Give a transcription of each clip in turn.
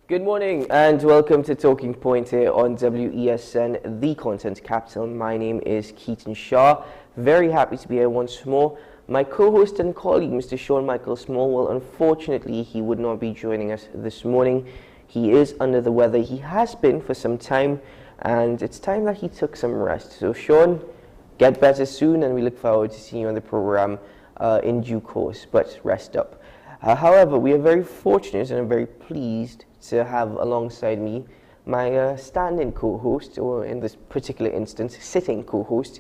Good morning and welcome to Talking Point here on WESN, the content capital. My name is Keaton Shah. Very happy to be here once more. My co-host and colleague, Mr. Sean Michael Smallwell, unfortunately, he would not be joining us this morning. He is under the weather. He has been for some time, and it's time that he took some rest. So, Sean, get better soon, and we look forward to seeing you on the program in due course, but rest up. However, we are very fortunate and I'm very pleased to have alongside me my stand-in co-host, or in this particular instance, sitting co-host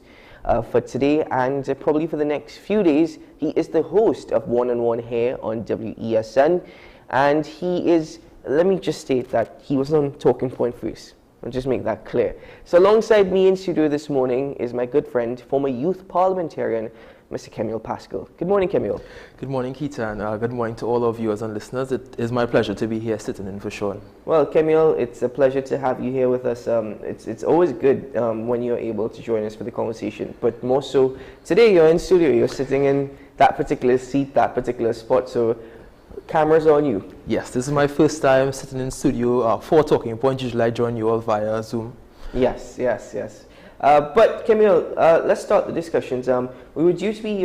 for today and probably for the next few days. He is the host of One-on-One here on WESN, and he is, let me just state that he was on Talking Point first. I'll just make that clear. So alongside me in studio this morning is my good friend, former youth parliamentarian, Mr. Kemuel Pascal. Good morning, Kemuel. Good morning, Keaton. Good morning to all our viewers and listeners. It is my pleasure to be here sitting in for Sean. Well, Kemuel, it's a pleasure to have you here with us. It's always good when you're able to join us for the conversation, but more so today you're in studio, you're sitting in that particular seat, that particular spot, so cameras on you. Yes, this is my first time sitting in studio for Talking Point. Usually I join you all via Zoom. Yes. But Kemuel, let's start the discussions. We were due to be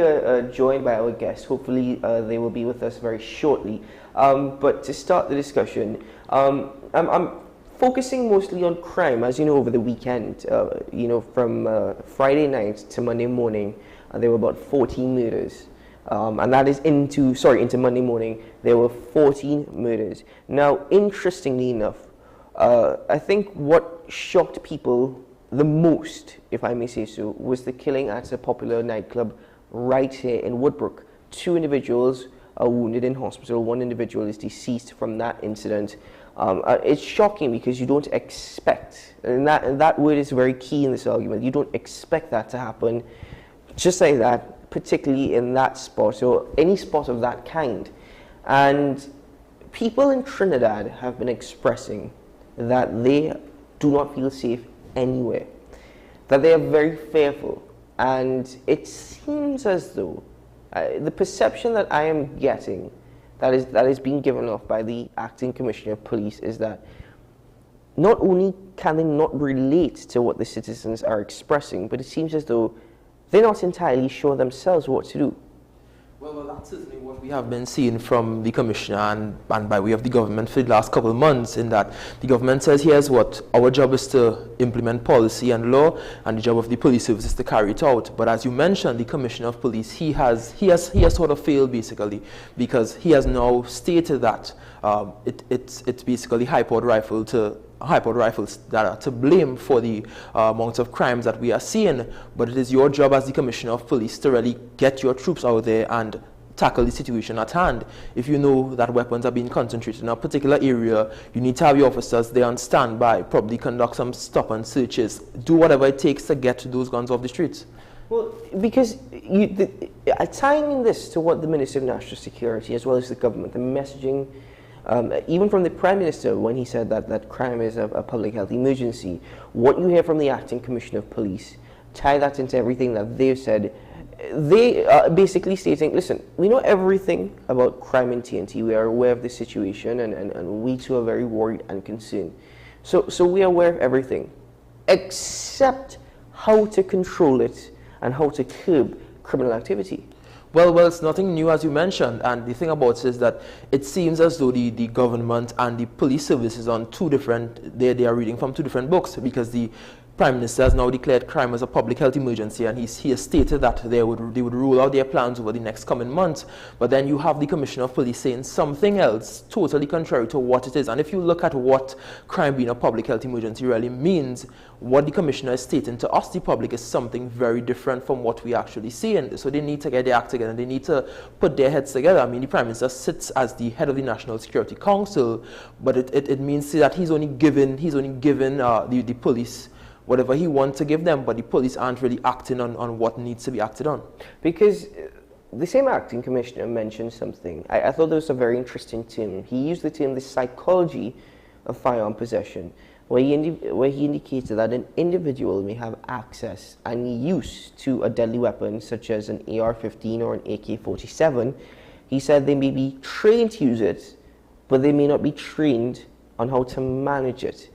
joined by our guests. Hopefully they will be with us very shortly. But to start the discussion, I'm focusing mostly on crime. As you know, over the weekend, from Friday night to Monday morning, there were about 14 murders. And that is into Monday morning, there were 14 murders. Now, interestingly enough, I think what shocked people the most, if I may say so, was the killing at a popular nightclub right here in Woodbrook. 2 individuals are wounded in hospital. 1 individual is deceased from that incident. It's shocking because you don't expect, and that word is very key in this argument, you don't expect that to happen just like that, particularly in that spot or any spot of that kind. And people in Trinidad have been expressing that they do not feel safe anywhere, that they are very fearful, and it seems as though the perception that I am getting that is being given off by the acting commissioner of police is that not only can they not relate to what the citizens are expressing, but it seems as though they're not entirely sure themselves what to do. Well, that's certainly what we have been seeing from the Commissioner and by way of the government for the last couple of months, in that the government says, here's what, our job is to implement policy and law, and the job of the police service is to carry it out. But as you mentioned, the Commissioner of Police, he has sort of failed, basically, because he has now stated that it's basically high-powered rifles that are to blame for the amount of crimes that we are seeing, but it is your job as the Commissioner of Police to really get your troops out there and tackle the situation at hand. If you know that weapons are being concentrated in a particular area, you need to have your officers there on standby, probably conduct some stop and searches, do whatever it takes to get those guns off the streets. Well, because tying this to what the Minister of National Security, as well as the government, the messaging, even from the Prime Minister, when he said that crime is a public health emergency, what you hear from the Acting Commissioner of Police, tie that into everything that they've said. They are basically stating, listen, we know everything about crime in TNT. We are aware of the situation, and we too are very worried and concerned. So we are aware of everything, except how to control it and how to curb criminal activity. Well, it's nothing new, as you mentioned, and the thing about it is that it seems as though the government and the police services on they are reading from 2 different books, because the Prime Minister has now declared crime as a public health emergency, and he has stated that they would roll out their plans over the next coming months. But then you have the Commissioner of Police saying something else, totally contrary to what it is. And if you look at what crime being a public health emergency really means, what the Commissioner is stating to us, the public, is something very different from what we actually see. And so they need to get their act together, and they need to put their heads together. I mean, the Prime Minister sits as the head of the National Security Council, but it means that he's only given the police whatever he wants to give them, but the police aren't really acting on what needs to be acted on. Because the same acting commissioner mentioned something. I thought that was a very interesting term. He used the term the psychology of firearm possession, where he indicated that an individual may have access and use to a deadly weapon such as an AR-15 or an AK-47. He said they may be trained to use it, but they may not be trained on how to manage it.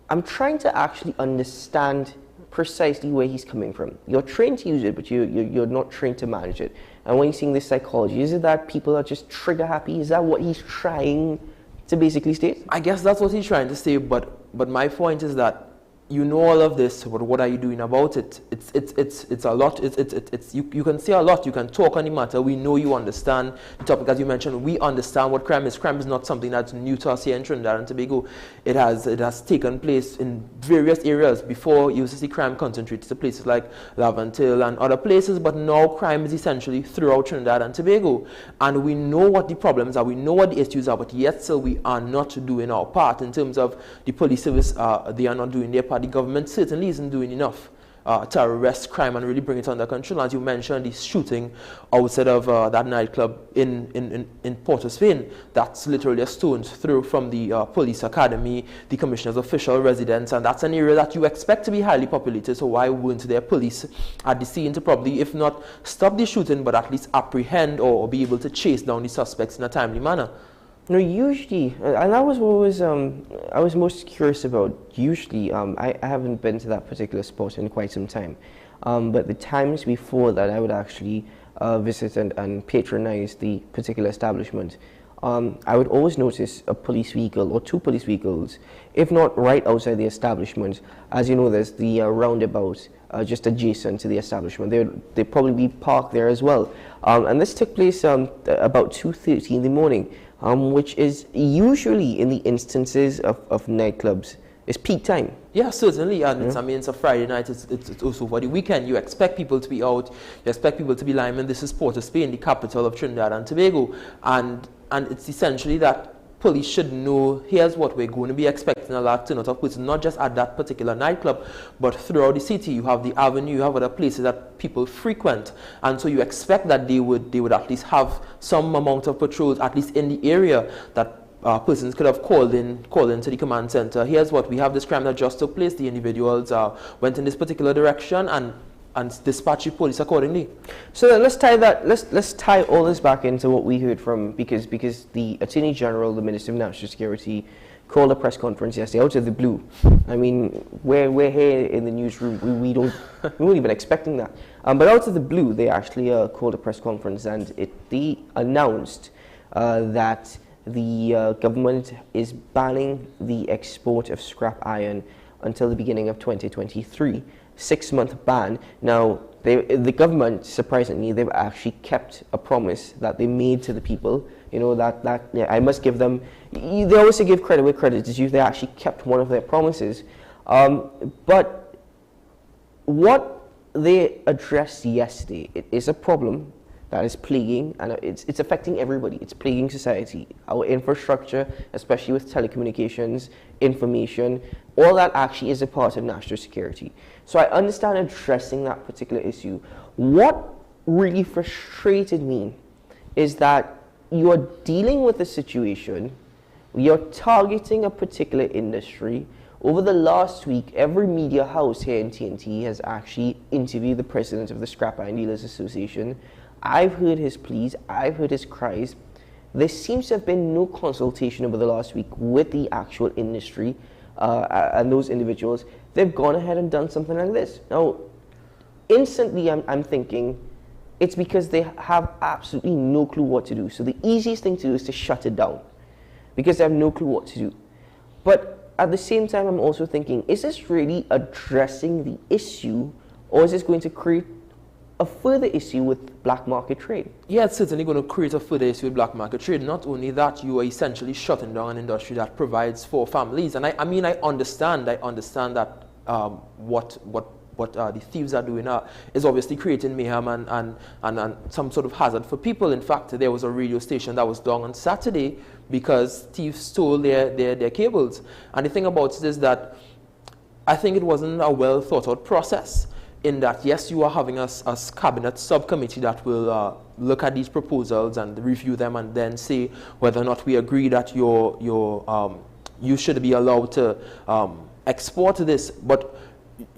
I'm trying to actually understand precisely where he's coming from. You're trained to use it, but you're not trained to manage it. And when you're seeing this psychology, is it that people are just trigger happy? Is that what he's trying to basically state? I guess that's what he's trying to say, but my point is that you know all of this, but what are you doing about it? It's a lot. You can say a lot. You can talk on the matter. We know you understand the topic, as you mentioned. We understand what crime is. Crime is not something that's new to us here in Trinidad and Tobago. It has taken place in various areas. Before, you used to see crime concentrated to places like Laventille and other places, but now crime is essentially throughout Trinidad and Tobago. And we know what the problems are. We know what the issues are, but yet still we are not doing our part in terms of the police service. They are not doing their part. The government certainly isn't doing enough to arrest crime and really bring it under control. As you mentioned, the shooting outside of that nightclub in Port of Spain, that's literally a stone's throw from the police academy, the commissioner's official residence, and that's an area that you expect to be highly populated, so why weren't there police at the scene to probably, if not stop the shooting, but at least apprehend or be able to chase down the suspects in a timely manner? No, usually, and that was what was I was most curious about. Usually, I haven't been to that particular spot in quite some time, but the times before that, I would actually visit and patronize the particular establishment. I would always notice a police vehicle or two police vehicles, if not right outside the establishment. As you know, there's the roundabout just adjacent to the establishment. They'd probably be parked there as well. And this took place about 2:30 in the morning. Which is usually in the instances of nightclubs, it's peak time. Yeah, certainly, and I mean, it's a Friday night, it's also for the weekend. You expect people to be out, you expect people to be lining. This is Port of Spain, the capital of Trinidad and Tobago, and it's essentially that police should know, here's what we're going to be expecting a large turnout of police, not just at that particular nightclub, but throughout the city. You have the avenue, you have other places that people frequent, and so you expect that they would at least have some amount of patrols, at least in the area, that persons could have called into the command center. Here's what we have: this crime that just took place. The individuals went in this particular direction, and dispatch the police accordingly. So then let's tie all this back into what we heard from, because the Attorney General, the Minister of National Security, called a press conference yesterday out of the blue. I mean, we're here in the newsroom, we weren't even expecting that. But out of the blue, they actually called a press conference, and they announced that the government is banning the export of scrap iron until the beginning of 2023. 6-month ban. Now, the government, surprisingly, they've actually kept a promise that they made to the people. You know, yeah, I must give them, they always say give credit where credit is due. They actually kept one of their promises. But what they addressed yesterday, it is a problem that is plaguing, and it's affecting everybody. It's plaguing society. Our infrastructure, especially with telecommunications, information, all that actually is a part of national security. So I understand addressing that particular issue. What really frustrated me is that you're dealing with a situation, you're targeting a particular industry. Over the last week, every media house here in TNT has actually interviewed the president of the Scrap Iron Dealers Association. I've heard his pleas, I've heard his cries. There seems to have been no consultation over the last week with the actual industry and those individuals. They've gone ahead and done something like this. Now, instantly I'm thinking it's because they have absolutely no clue what to do. So the easiest thing to do is to shut it down because they have no clue what to do. But at the same time, I'm also thinking, is this really addressing the issue, or is this going to create a further issue with black market trade? Yeah, it's certainly going to create a further issue with black market trade. Not only that, you are essentially shutting down an industry that provides for families. And I mean, I understand that what the thieves are doing is obviously creating mayhem and some sort of hazard for people. In fact, there was a radio station that was down on Saturday because thieves stole their cables. And the thing about it is that I think it wasn't a well thought out process. In that, yes, you are having a cabinet subcommittee that will look at these proposals and review them and then say whether or not we agree that you should be allowed to export this. But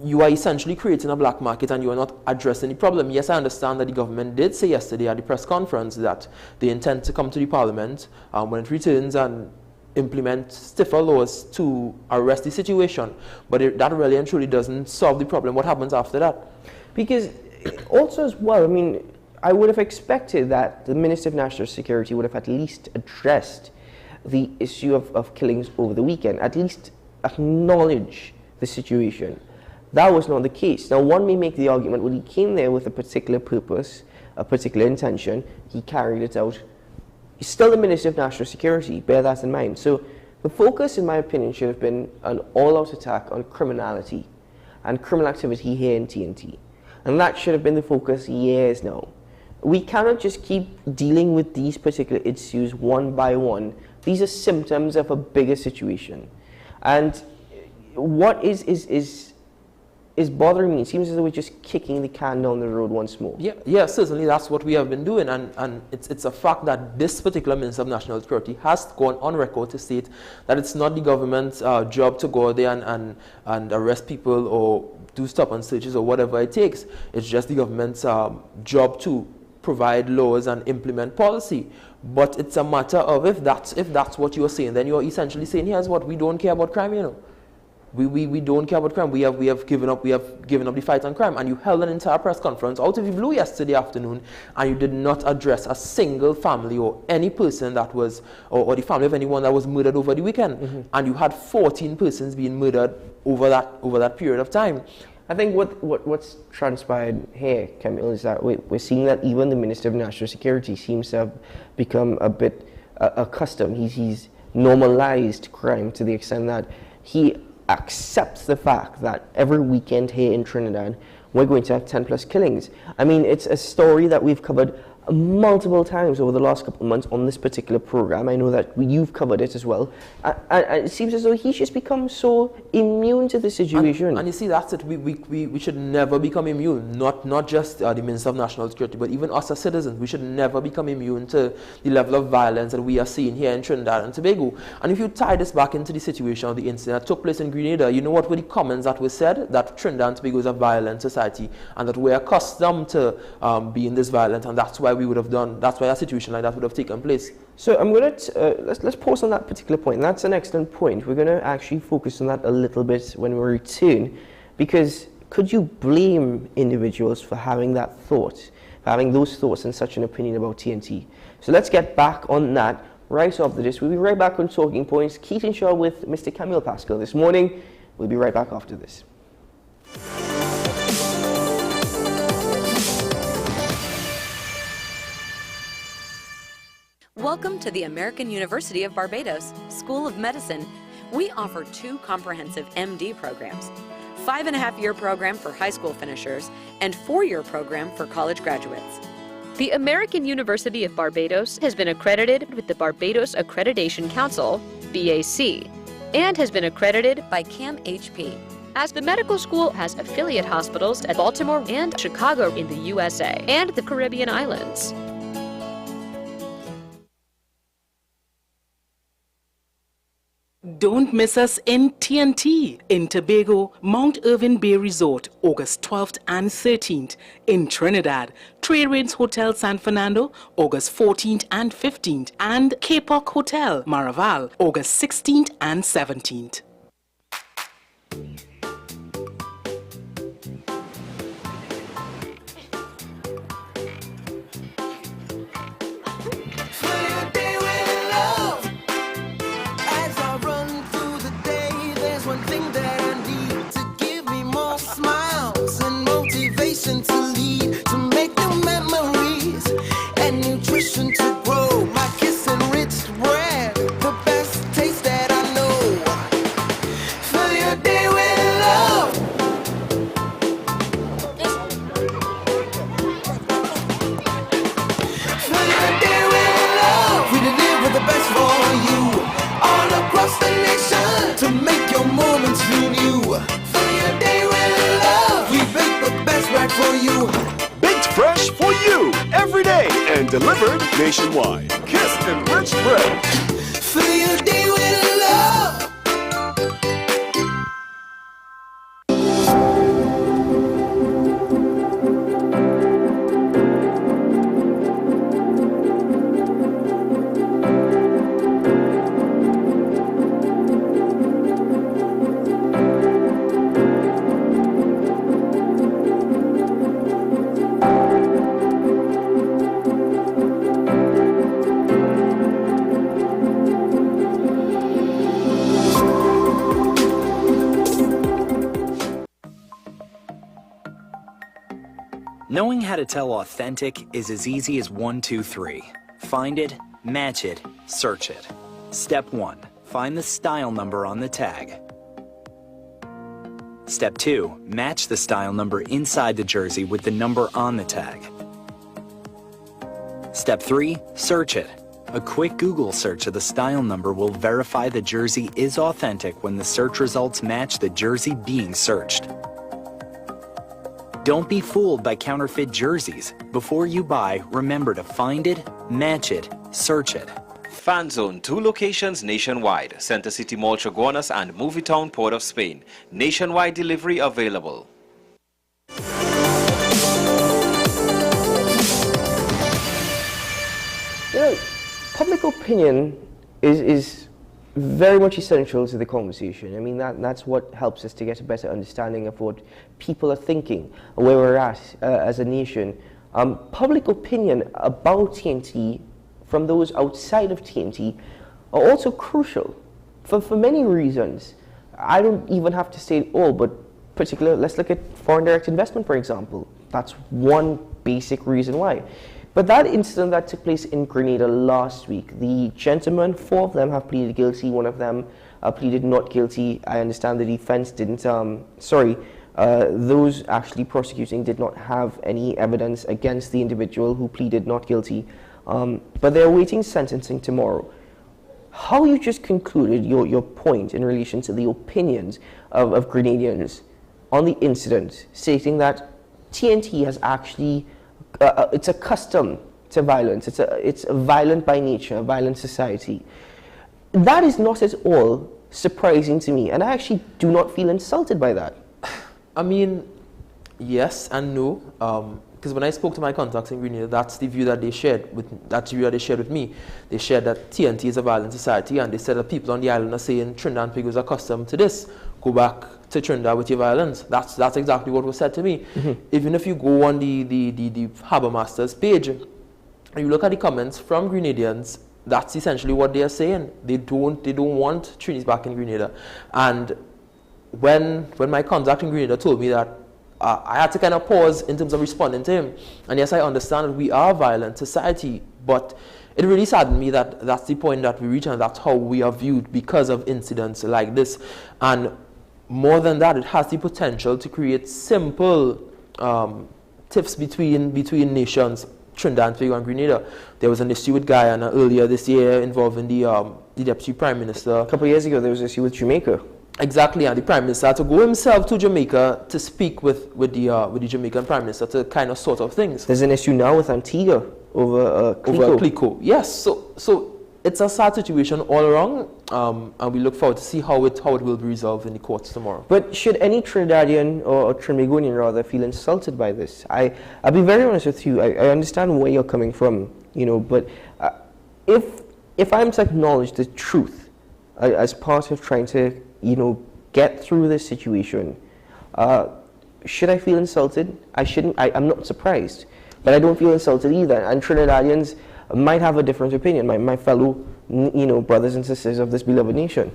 you are essentially creating a black market and you are not addressing the problem. Yes, I understand that the government did say yesterday at the press conference that they intend to come to the parliament when it returns and implement stiffer laws to arrest the situation, but that really and truly doesn't solve the problem. What happens after that? Because also as well, I mean, I would have expected that the Minister of National Security would have at least addressed the issue of killings over the weekend, at least acknowledge the situation. That was not the case. Now, one may make the argument, well, he came there with a particular purpose, a particular intention, he carried it out. He's still the Minister of National Security, bear that in mind. So the focus, in my opinion, should have been an all-out attack on criminality and criminal activity here in TNT. And that should have been the focus years now. We cannot just keep dealing with these particular issues one by one. These are symptoms of a bigger situation. And what is bothering me, it seems as though we're just kicking the can down the road once more. Yeah, certainly that's what we have been doing, and it's a fact that this particular Minister of National Security has gone on record to state that it's not the government's job to go there and arrest people or do stop and searches or whatever it takes. It's just the government's job to provide laws and implement policy. But it's a matter of if that's what you're saying, then you're essentially saying, here's what, we don't care about crime, you know. We don't care about crime. We have given up the fight on crime. And you held an entire press conference out of the blue yesterday afternoon, and you did not address a single family or any person that was, or the family of anyone that was murdered over the weekend. And you had 14 persons being murdered over that period of time. I think what's transpired here, Camille, is that we're seeing that even the Minister of National Security seems to have become a bit accustomed. He's normalized crime to the extent that he accepts the fact that every weekend here in Trinidad, we're going to have 10 plus killings. I mean, it's a story that we've covered multiple times over the last couple of months on this particular program. I know that you've covered it as well. And it seems as though he's just become so immune to the situation. And you see, that's it. We should never become immune. Not just the Minister of National Security, but even us as citizens. We should never become immune to the level of violence that we are seeing here in Trinidad and Tobago. And if you tie this back into the situation of the incident that took place in Greendot, you know what were the comments that were said? That Trinidad and Tobago is a violent society and that we're accustomed to being this violent, and that's why we would have done, that's why a situation like that would have taken place. So I'm going to, let's pause on that particular point, and that's an excellent point. We're going to actually focus on that a little bit when we return, because could you blame individuals for having that thought, for having those thoughts and such an opinion about TNT? So let's get back on that right after this. We'll be right back on Talking Points. Keaton Shaw with Mr. Camille Pascal this morning. We'll be right back after this. Welcome to the American University of Barbados School of Medicine. We offer 2 comprehensive MD programs, 5.5-year program for high school finishers and 4-year program for college graduates. The American University of Barbados has been accredited with the Barbados Accreditation Council, BAC, and has been accredited by CAMHP. as the medical school has affiliate hospitals at Baltimore and Chicago in the USA and the Caribbean islands. Don't miss us in TNT in Tobago, Mount Irvin Bay Resort, August 12th and 13th. In Trinidad, Trade Winds Hotel San Fernando, August 14th and 15th. And K-Park Hotel, Maraval, August 16th and 17th. To lead, to make new memories and nutrition to grow. My kiss enriched bread, the best taste that I know. Fill your day with love. Fill your day with love. We deliver the best for you all across the nation to make your moments feel new. Fill your day with love. We bake the best right for you. Baked fresh for you every day and delivered nationwide. Kiss enriched bread. Fill your day with love. Knowing how to tell authentic is as easy as 1, 2, 3. Find it, match it, search it. Step 1. Find the style number on the tag. Step 2. Match the style number inside the jersey with the number on the tag. Step 3. Search it. A quick Google search of the style number will verify the jersey is authentic when the search results match the jersey being searched. Don't be fooled by counterfeit jerseys. Before you buy, remember to find it, match it, search it. Fan Zone, 2 locations nationwide. Center City Mall, Chaguanas and Movietown, Port of Spain. Nationwide delivery available. You know, public opinion is very much essential to the conversation. I mean, that's what helps us to get a better understanding of what people are thinking, where we're at as a nation. Public opinion about TNT from those outside of TNT are also crucial for many reasons. I don't even have to say it all, but let's look at foreign direct investment, for example. That's one basic reason why. But that incident that took place in Grenada last week, the gentlemen, 4 of them have pleaded guilty, 1 of them pleaded not guilty. I understand the defense didn't, those actually prosecuting did not have any evidence against the individual who pleaded not guilty, but they're awaiting sentencing tomorrow. How you just concluded your point in relation to the opinions of Grenadians on the incident, stating that TNT has actually it's accustomed to violence. It's a violent by nature, a violent society. That is not at all surprising to me, and I actually do not feel insulted by that. I mean, yes and no. Because when I spoke to my contacts in Grenada, that's the view that they shared with me. They shared that TNT is a violent society, and they said that people on the island are saying Trinidad and Tobago is accustomed to this. Go back to Trinidad with your violence. That's exactly what was said to me. Even if you go on the Harbour Masters page and you look at the comments from Grenadians, that's essentially what they are saying. They don't want Trinis back in Grenada. And when my contact in Grenada told me that, I had to kind of pause in terms of responding to him. And yes, I understand that we are a violent society, but it really saddened me that that's the point that we reach, and that's how we are viewed because of incidents like this. And more than that, it has the potential to create simple tiffs between nations, Trinidad and Tobago and Grenada. There was an issue with Guyana earlier this year involving the Deputy Prime Minister. A couple of years ago, there was an issue with Jamaica. Exactly, and the Prime Minister had to go himself to Jamaica to speak with the Jamaican Prime Minister to kind of sort out things. There's an issue now with Antigua over Clico. Yes, so it's a sad situation all around, and we look forward to see how it will be resolved in the courts tomorrow. But should any Trinidadian or Trinbagonian rather feel insulted by this? I'll be very honest with you. I understand where you're coming from, but if I'm to acknowledge the truth as part of trying to get through this situation, should I feel insulted? I shouldn't. I'm not surprised, but I don't feel insulted either. And Trinidadians might have a different opinion, my fellow brothers and sisters of this beloved nation.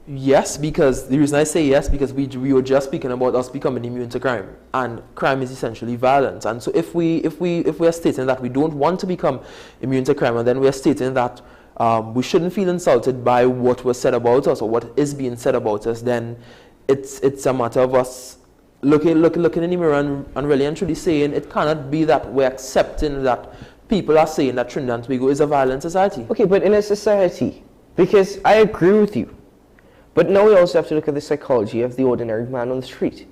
Yes, because the reason I say yes, because we were just speaking about us becoming immune to crime, and crime is essentially violence. And so if we are stating that we don't want to become immune to crime, and then we are stating that we shouldn't feel insulted by what was said about us or what is being said about us, then it's a matter of us looking in the mirror and really and truly saying it cannot be that we're accepting that people are saying that Trinidad and Tobago is a violent society. Okay, but in a society, because I agree with you, but now we also have to look at the psychology of the ordinary man on the street.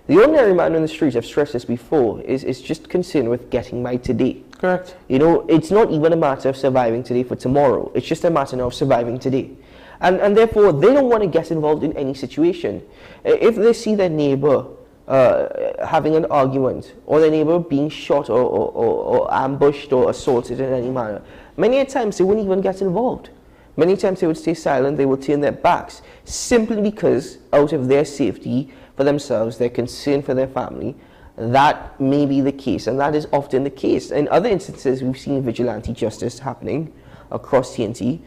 The ordinary man on the street, I've stressed this before, is just concerned with getting by today. Correct. It's not even a matter of surviving today for tomorrow. It's just a matter of surviving today. And therefore, they don't want to get involved in any situation. If they see their neighbor having an argument, or their neighbor being shot or ambushed or assaulted in any manner, many a times they wouldn't even get involved. Many times they would stay silent, they would turn their backs, simply because out of their safety for themselves, their concern for their family, that may be the case, and that is often the case. In other instances, we've seen vigilante justice happening across TNT.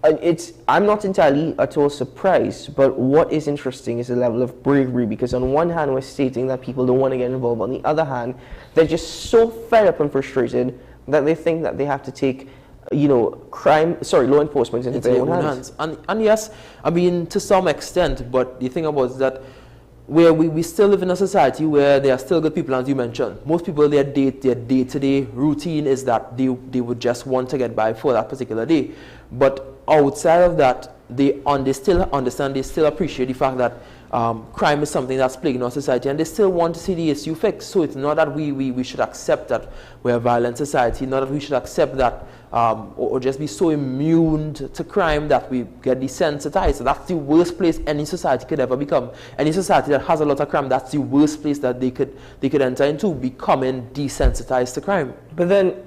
I'm not entirely at all surprised, but what is interesting is the level of bravery, because on one hand we're stating that people don't want to get involved, on the other hand they're just so fed up and frustrated that they think that they have to take law enforcement into their own hands. And yes, I mean, to some extent, but the thing about it is that where we still live in a society where there are still good people, as you mentioned. Most people, their day-to-day routine is that they would just want to get by for that particular day. But outside of that, they still understand, they still appreciate the fact that crime is something that's plaguing our society, and they still want to see the issue fixed. So it's not that we should accept that we're a violent society, not that we should accept that or just be so immune to crime that we get desensitized. So that's the worst place any society could ever become. Any society that has a lot of crime, that's the worst place that they could enter into, becoming desensitized to crime. But then,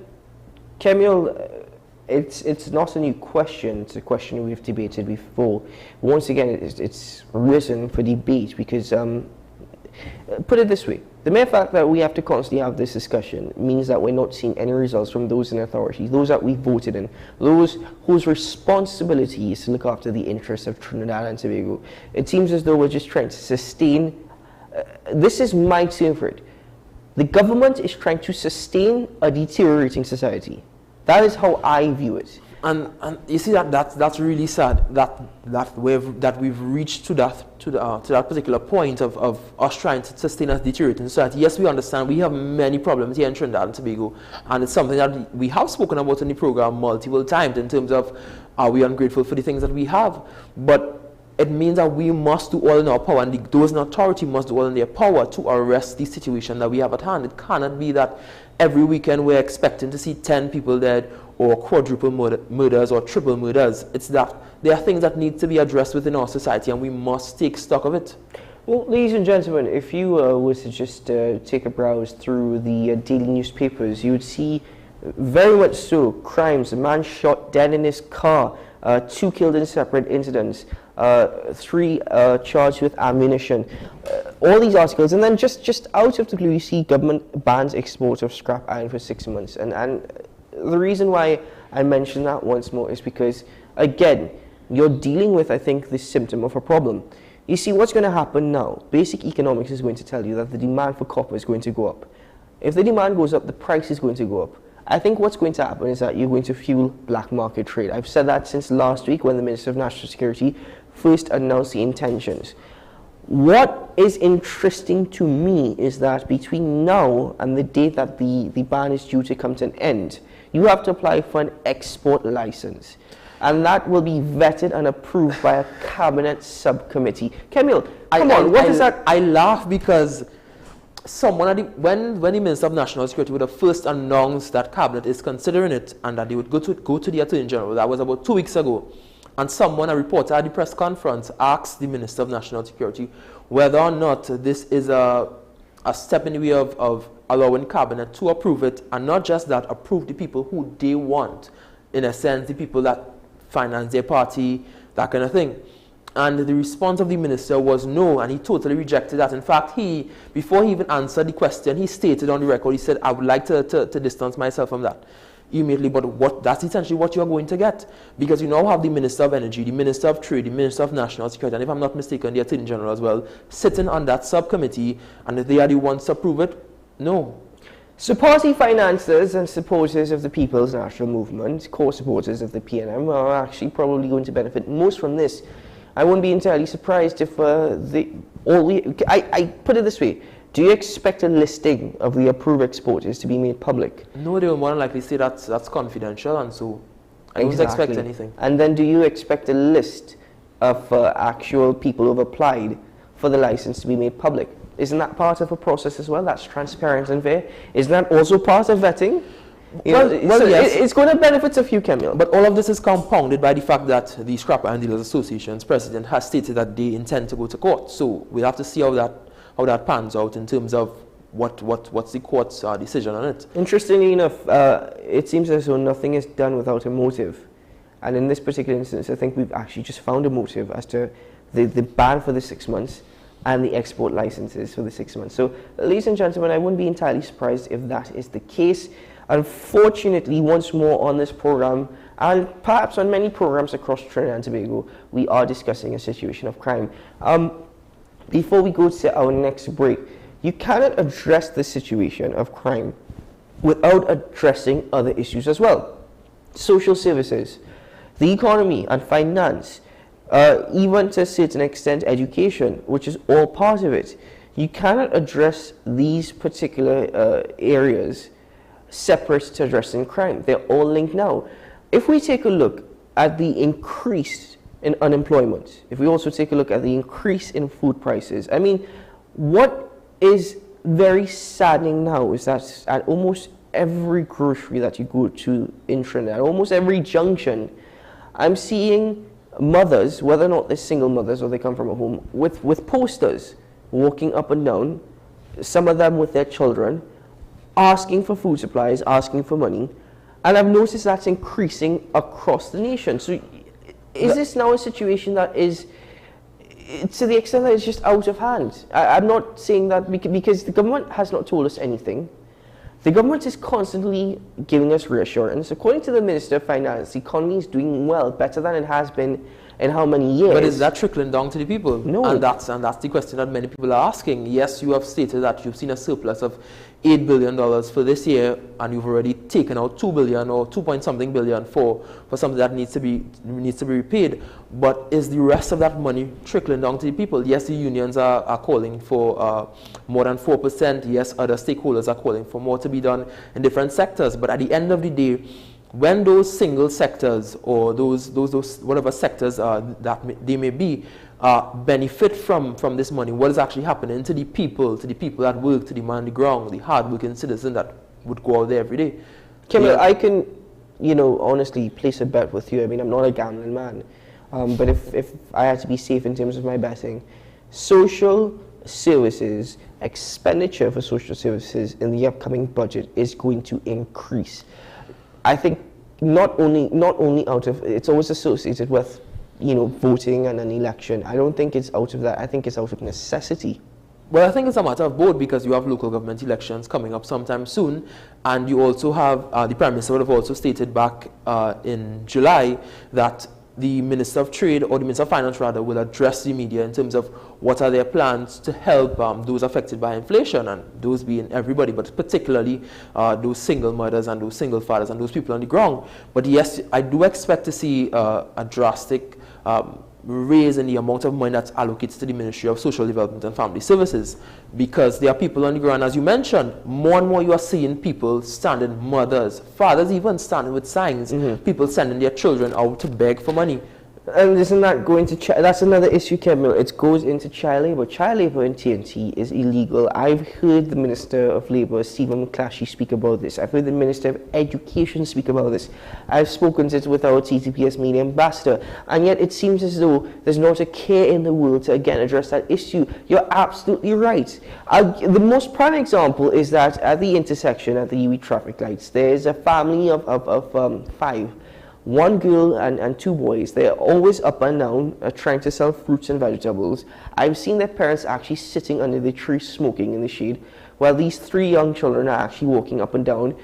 Kemil, it's not a new question. It's a question we've debated before. Once again, it's risen for debate because, put it this way, the mere fact that we have to constantly have this discussion means that we're not seeing any results from those in authority, those that we voted in, those whose responsibility is to look after the interests of Trinidad and Tobago. It seems as though we're just trying to sustain, this is my term for it, the government is trying to sustain a deteriorating society. That is how I view it. And you see that's really sad that we've reached to that particular point of us trying to sustain a deteriorating society. Yes, we understand we have many problems here in Trinidad and Tobago, and it's something that we have spoken about in the program multiple times in terms of are we ungrateful for the things that we have, but it means that we must do all in our power, and those in authority must do all in their power to arrest the situation that we have at hand. It cannot be that every weekend we're expecting to see 10 people dead, or quadruple murders or triple murders. It's that there are things that need to be addressed within our society, and we must take stock of it. Well, ladies and gentlemen, if you were to just take a browse through the daily newspapers, you would see very much so crimes. A man shot dead in his car, 2 killed in separate incidents, 3 charged with ammunition. All these articles, and then just out of the blue, you see government bans export of scrap iron for 6 months. And the reason why I mention that once more is because, again, you're dealing with, I think, the symptom of a problem. You see, what's going to happen now? Basic economics is going to tell you that the demand for copper is going to go up. If the demand goes up, the price is going to go up. I think what's going to happen is that you're going to fuel black market trade. I've said that since last week when the Minister of National Security first announced the intentions. What is interesting to me is that between now and the date that the ban is due to come to an end, you have to apply for an export license. And that will be vetted and approved by a cabinet subcommittee. Kemil, come on, what is that? I laugh because someone, when the Minister of National Security would have first announced that cabinet is considering it and that they would go to the Attorney General, that was about 2 weeks ago, and someone, a reporter at the press conference, asked the Minister of National Security whether or not this is a step in the way of allowing cabinet to approve it, and not just that, approve the people who they want, in a sense, the people that finance their party, that kind of thing. And the response of the minister was no, and he totally rejected that. In fact, before he even answered the question, he stated on the record, he said, I would like to distance myself from that immediately, but that's essentially what you're going to get, because you now have the Minister of Energy, the Minister of Trade, the Minister of National Security, and if I'm not mistaken, the Attorney General as well, sitting on that subcommittee, and if they are the ones to approve it, no. So party financiers and supporters of the People's National Movement, core supporters of the PNM, are actually probably going to benefit most from this. I wouldn't be entirely surprised if I put it this way. Do you expect a listing of the approved exporters to be made public? No, they will more than likely say that's confidential, and so I don't expect anything. And then do you expect a list of actual people who have applied for the license to be made public? Isn't that part of a process as well? That's transparent and fair. Isn't that also part of vetting? Yes. It's going to benefit a few, Kemil. But all of this is compounded by the fact that the Scrap Iron Dealers Association's president has stated that they intend to go to court. So we'll have to see how that pans out in terms of what's the court's decision on it. Interestingly enough, it seems as though nothing is done without a motive. And in this particular instance, I think we've actually just found a motive as to the ban for the 6 months. and the export licenses for the 6 months. So, ladies and gentlemen, I wouldn't be entirely surprised if that is the case. Unfortunately, once more on this program, and perhaps on many programs across Trinidad and Tobago, we are discussing a situation of crime. Before we go to our next break, you cannot address the situation of crime without addressing other issues as well. Social services, the economy and finance, even to a certain extent education, which is all part of it. You cannot address these particular areas separate to addressing crime. They're all linked now. If we take a look at the increase in unemployment, if we also take a look at the increase in food prices, I mean, what is very saddening now is that at almost every grocery that you go to in Trinidad, almost every junction, I'm seeing mothers, whether or not they're single mothers or they come from a home, with posters walking up and down, some of them with their children, asking for food supplies, asking for money. And I've noticed that's increasing across the nation. So is this now a situation that is, to the extent that it's just out of hand? I'm not saying that because the government has not told us anything. The government is constantly giving us reassurance. According to the Minister of Finance, the economy is doing well, better than it has been in how many years? But is that trickling down to the people? No. And that's the question that many people are asking. Yes, you have stated that you've seen a surplus of $8 billion for this year, and you've already taken out $2 billion or 2-point-something billion for something that needs to be repaid. But is the rest of that money trickling down to the people? Yes, the unions are calling for more than 4%. Yes, other stakeholders are calling for more to be done in different sectors. But at the end of the day, when those single sectors or those whatever sectors that they may be benefit from this money, what is actually happening to the people that work, to the man on the ground, the hard-working citizen that would go out there every day? Kevin, I can, honestly place a bet with you. I mean, I'm not a gambling man, but if I had to be safe in terms of my betting, social services, expenditure for social services in the upcoming budget is going to increase. I think not only out of, it's always associated with, voting and an election. I don't think it's out of that. I think it's out of necessity. Well, I think it's a matter of both, because you have local government elections coming up sometime soon, and you also have, the Prime Minister would have also stated back in July that the Minister of Trade, or the Minister of Finance rather, will address the media in terms of what are their plans to help those affected by inflation, and those being everybody, but particularly those single mothers and those single fathers and those people on the ground. But yes, I do expect to see a drastic raise in the amount of money that's allocated to the Ministry of Social Development and Family Services, because there are people on the ground, as you mentioned. More and more you are seeing people standing, mothers, fathers even standing with signs, people sending their children out to beg for money. And isn't that going to, that's another issue, Kevin. It goes into child labor. Child labor in TNT is illegal. I've heard the Minister of Labor, Stephen McClashy, speak about this. I've heard the Minister of Education speak about this. I've spoken to it with our TTPS media ambassador. And yet it seems as though there's not a care in the world to, again, address that issue. You're absolutely right. The most prime example is that at the intersection, at the UE traffic lights, there's a family of 5. One girl and 2 boys. They're always up and down trying to sell fruits and vegetables. I've seen their parents actually sitting under the tree smoking in the shade, while these 3 young children are actually walking up and down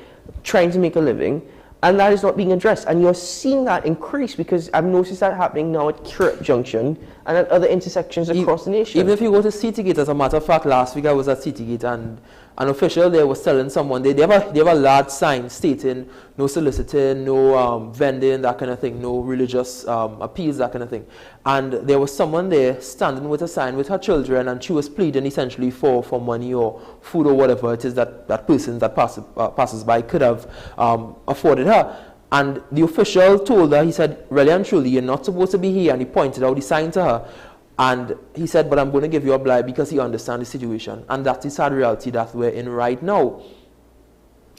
trying to make a living, and that is not being addressed. And you're seeing that increase, because I've noticed that happening now at Kirk Junction and at other intersections across the nation. Even if you go to Citygate, as a matter of fact, last week I was at Citygate, and an official there was telling someone, they have a large sign stating no soliciting, no vending, that kind of thing, no religious appeals, that kind of thing. And there was someone there standing with a sign with her children, and she was pleading essentially for money or food or whatever it is that person that passes by could have afforded her. And the official told her, he said, really and truly, you're not supposed to be here. And he pointed out the sign to her. And he said, but I'm going to give you a bribe, because he understands the situation. And that's the sad reality that we're in right now.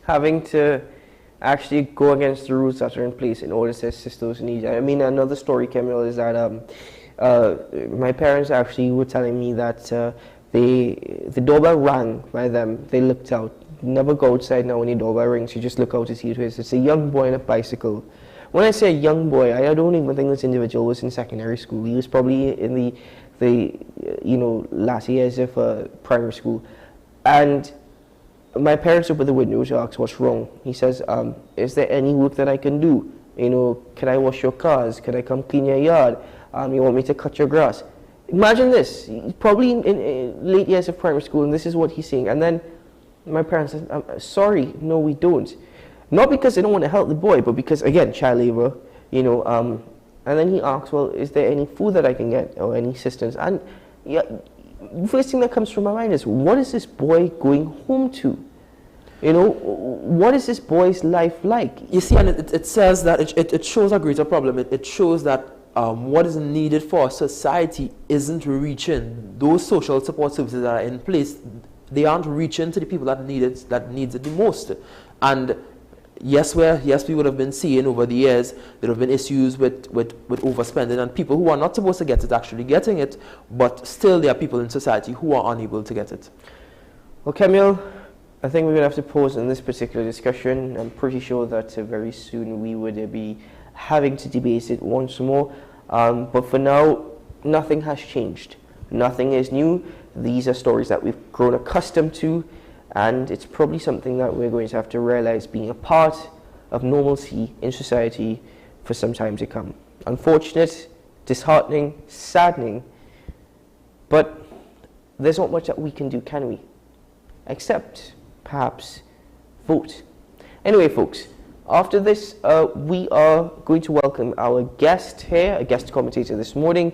Having to actually go against the rules that are in place in order to assist those in need. I mean, another story, Camille, is that my parents actually were telling me that the doorbell rang by them. They looked out. Never go outside now when your doorbell rings. You just look out to see who it is. It's a young boy on a bicycle. When I say a young boy, I don't even think this individual was in secondary school. He was probably in the the last years of primary school, and my parents opened the window to ask what's wrong. He says, is there any work that I can do? Can I wash your cars? Can I come clean your yard? You want me to cut your grass? Imagine this, probably in late years of primary school, and this is what he's saying. And then my parents said, I'm sorry, no, we don't. Not because they don't want to help the boy, but because, again, child labor, and then he asks, well, is there any food that I can get or any assistance? And first thing that comes to my mind is, what is this boy going home to? What is this boy's life like? You see, and it says that it shows a greater problem. It shows that what is needed for society isn't reaching. Those social support services that are in place, they aren't reaching to the people that needs it the most. And yes, we would have been seeing over the years there have been issues with overspending, and people who are not supposed to get it actually getting it, but still there are people in society who are unable to get it. Well, Camille, I think we're going to have to pause in this particular discussion. I'm pretty sure that very soon we would be having to debate it once more. But for now, nothing has changed. Nothing is new. These are stories that we've grown accustomed to, and it's probably something that we're going to have to realize being a part of normalcy in society for some time to come. Unfortunate, disheartening, saddening, but there's not much that we can do, can we? Except perhaps vote. Anyway, folks, after this, we are going to welcome our guest here, a guest commentator this morning.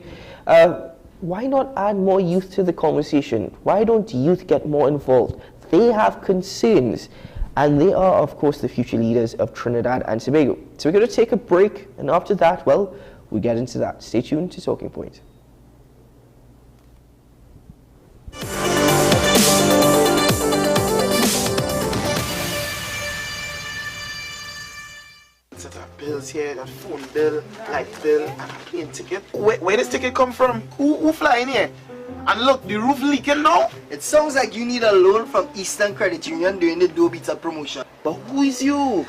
Why not add more youth to the conversation? Why don't youth get more involved? They have concerns, and they are, of course, the future leaders of Trinidad and Tobago. So we're going to take a break, and after that, well, we get into that. Stay tuned to Talking Point. Bills here, got phone bill, light bill, and a plane ticket. Where does ticket come from? Who flying here? And look, the roof leaking now. It sounds like you need a loan from Eastern Credit Union during the Dobita promotion. But who is you?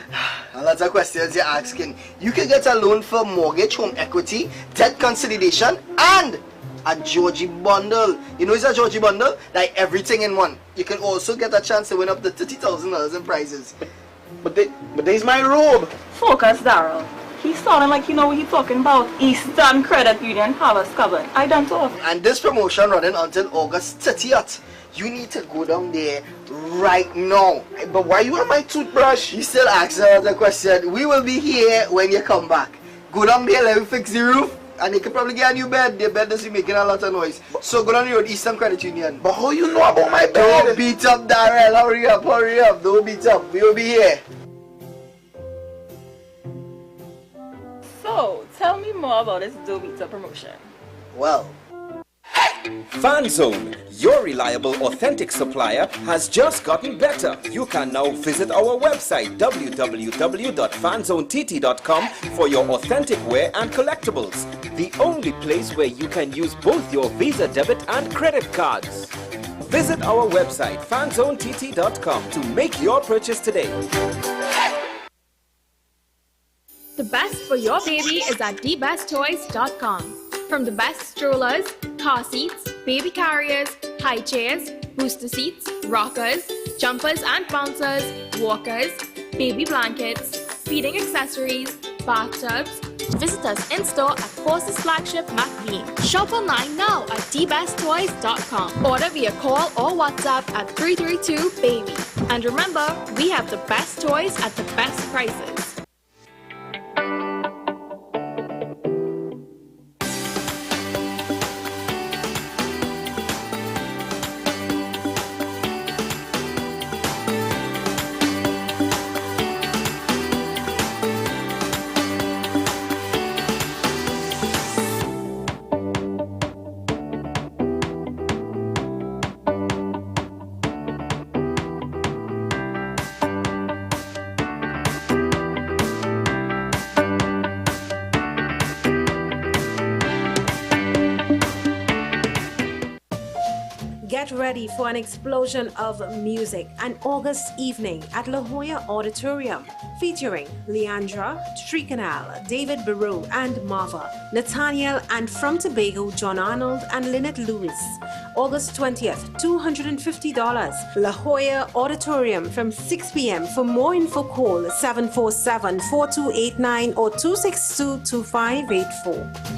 A lot of questions you're asking. You can get a loan for mortgage, home equity, debt consolidation, and a Georgie bundle. You know it's a Georgie bundle? Like everything in one. You can also get a chance to win up to $30,000 in prizes. But there's my robe. Focus, Daryl. He's sounding like you know what he's talking about. Eastern Credit Union have us covered. I done talk. And this promotion running until August 30th. You need to go down there right now. But why you have my toothbrush? You still asking another question. We will be here when you come back. Go down there, let me fix the roof. And they can probably get a new bed. Their bed doesn't making a lot of noise. So go down the road, Eastern Credit Union. But how you know about my bed? Don't beat up, Darrell. Hurry up. Don't beat up. We will be here. So, tell me more about this Dobita promotion. Well, FanZone, your reliable, authentic supplier, has just gotten better. You can now visit our website www.fanzonett.com for your authentic wear and collectibles. The only place where you can use both your Visa debit and credit cards. Visit our website fanzonett.com to make your purchase today. The best for your baby is at thebesttoys.com. From the best strollers, car seats, baby carriers, high chairs, booster seats, rockers, jumpers and bouncers, walkers, baby blankets, feeding accessories, bathtubs. Visit us in-store at Forces Flagship McBean. Shop online now at thebesttoys.com. Order via call or WhatsApp at 332-BABY. And remember, we have the best toys at the best prices. Get ready for an explosion of music an August evening at La Jolla Auditorium, featuring Leandra, Tricanal, David Barreau and Marva, Nathaniel, and from Tobago, John Arnold and Lynette Lewis. August 20th, $250. La Jolla Auditorium from 6 p.m. For more info, call 747-4289 or 262-2584.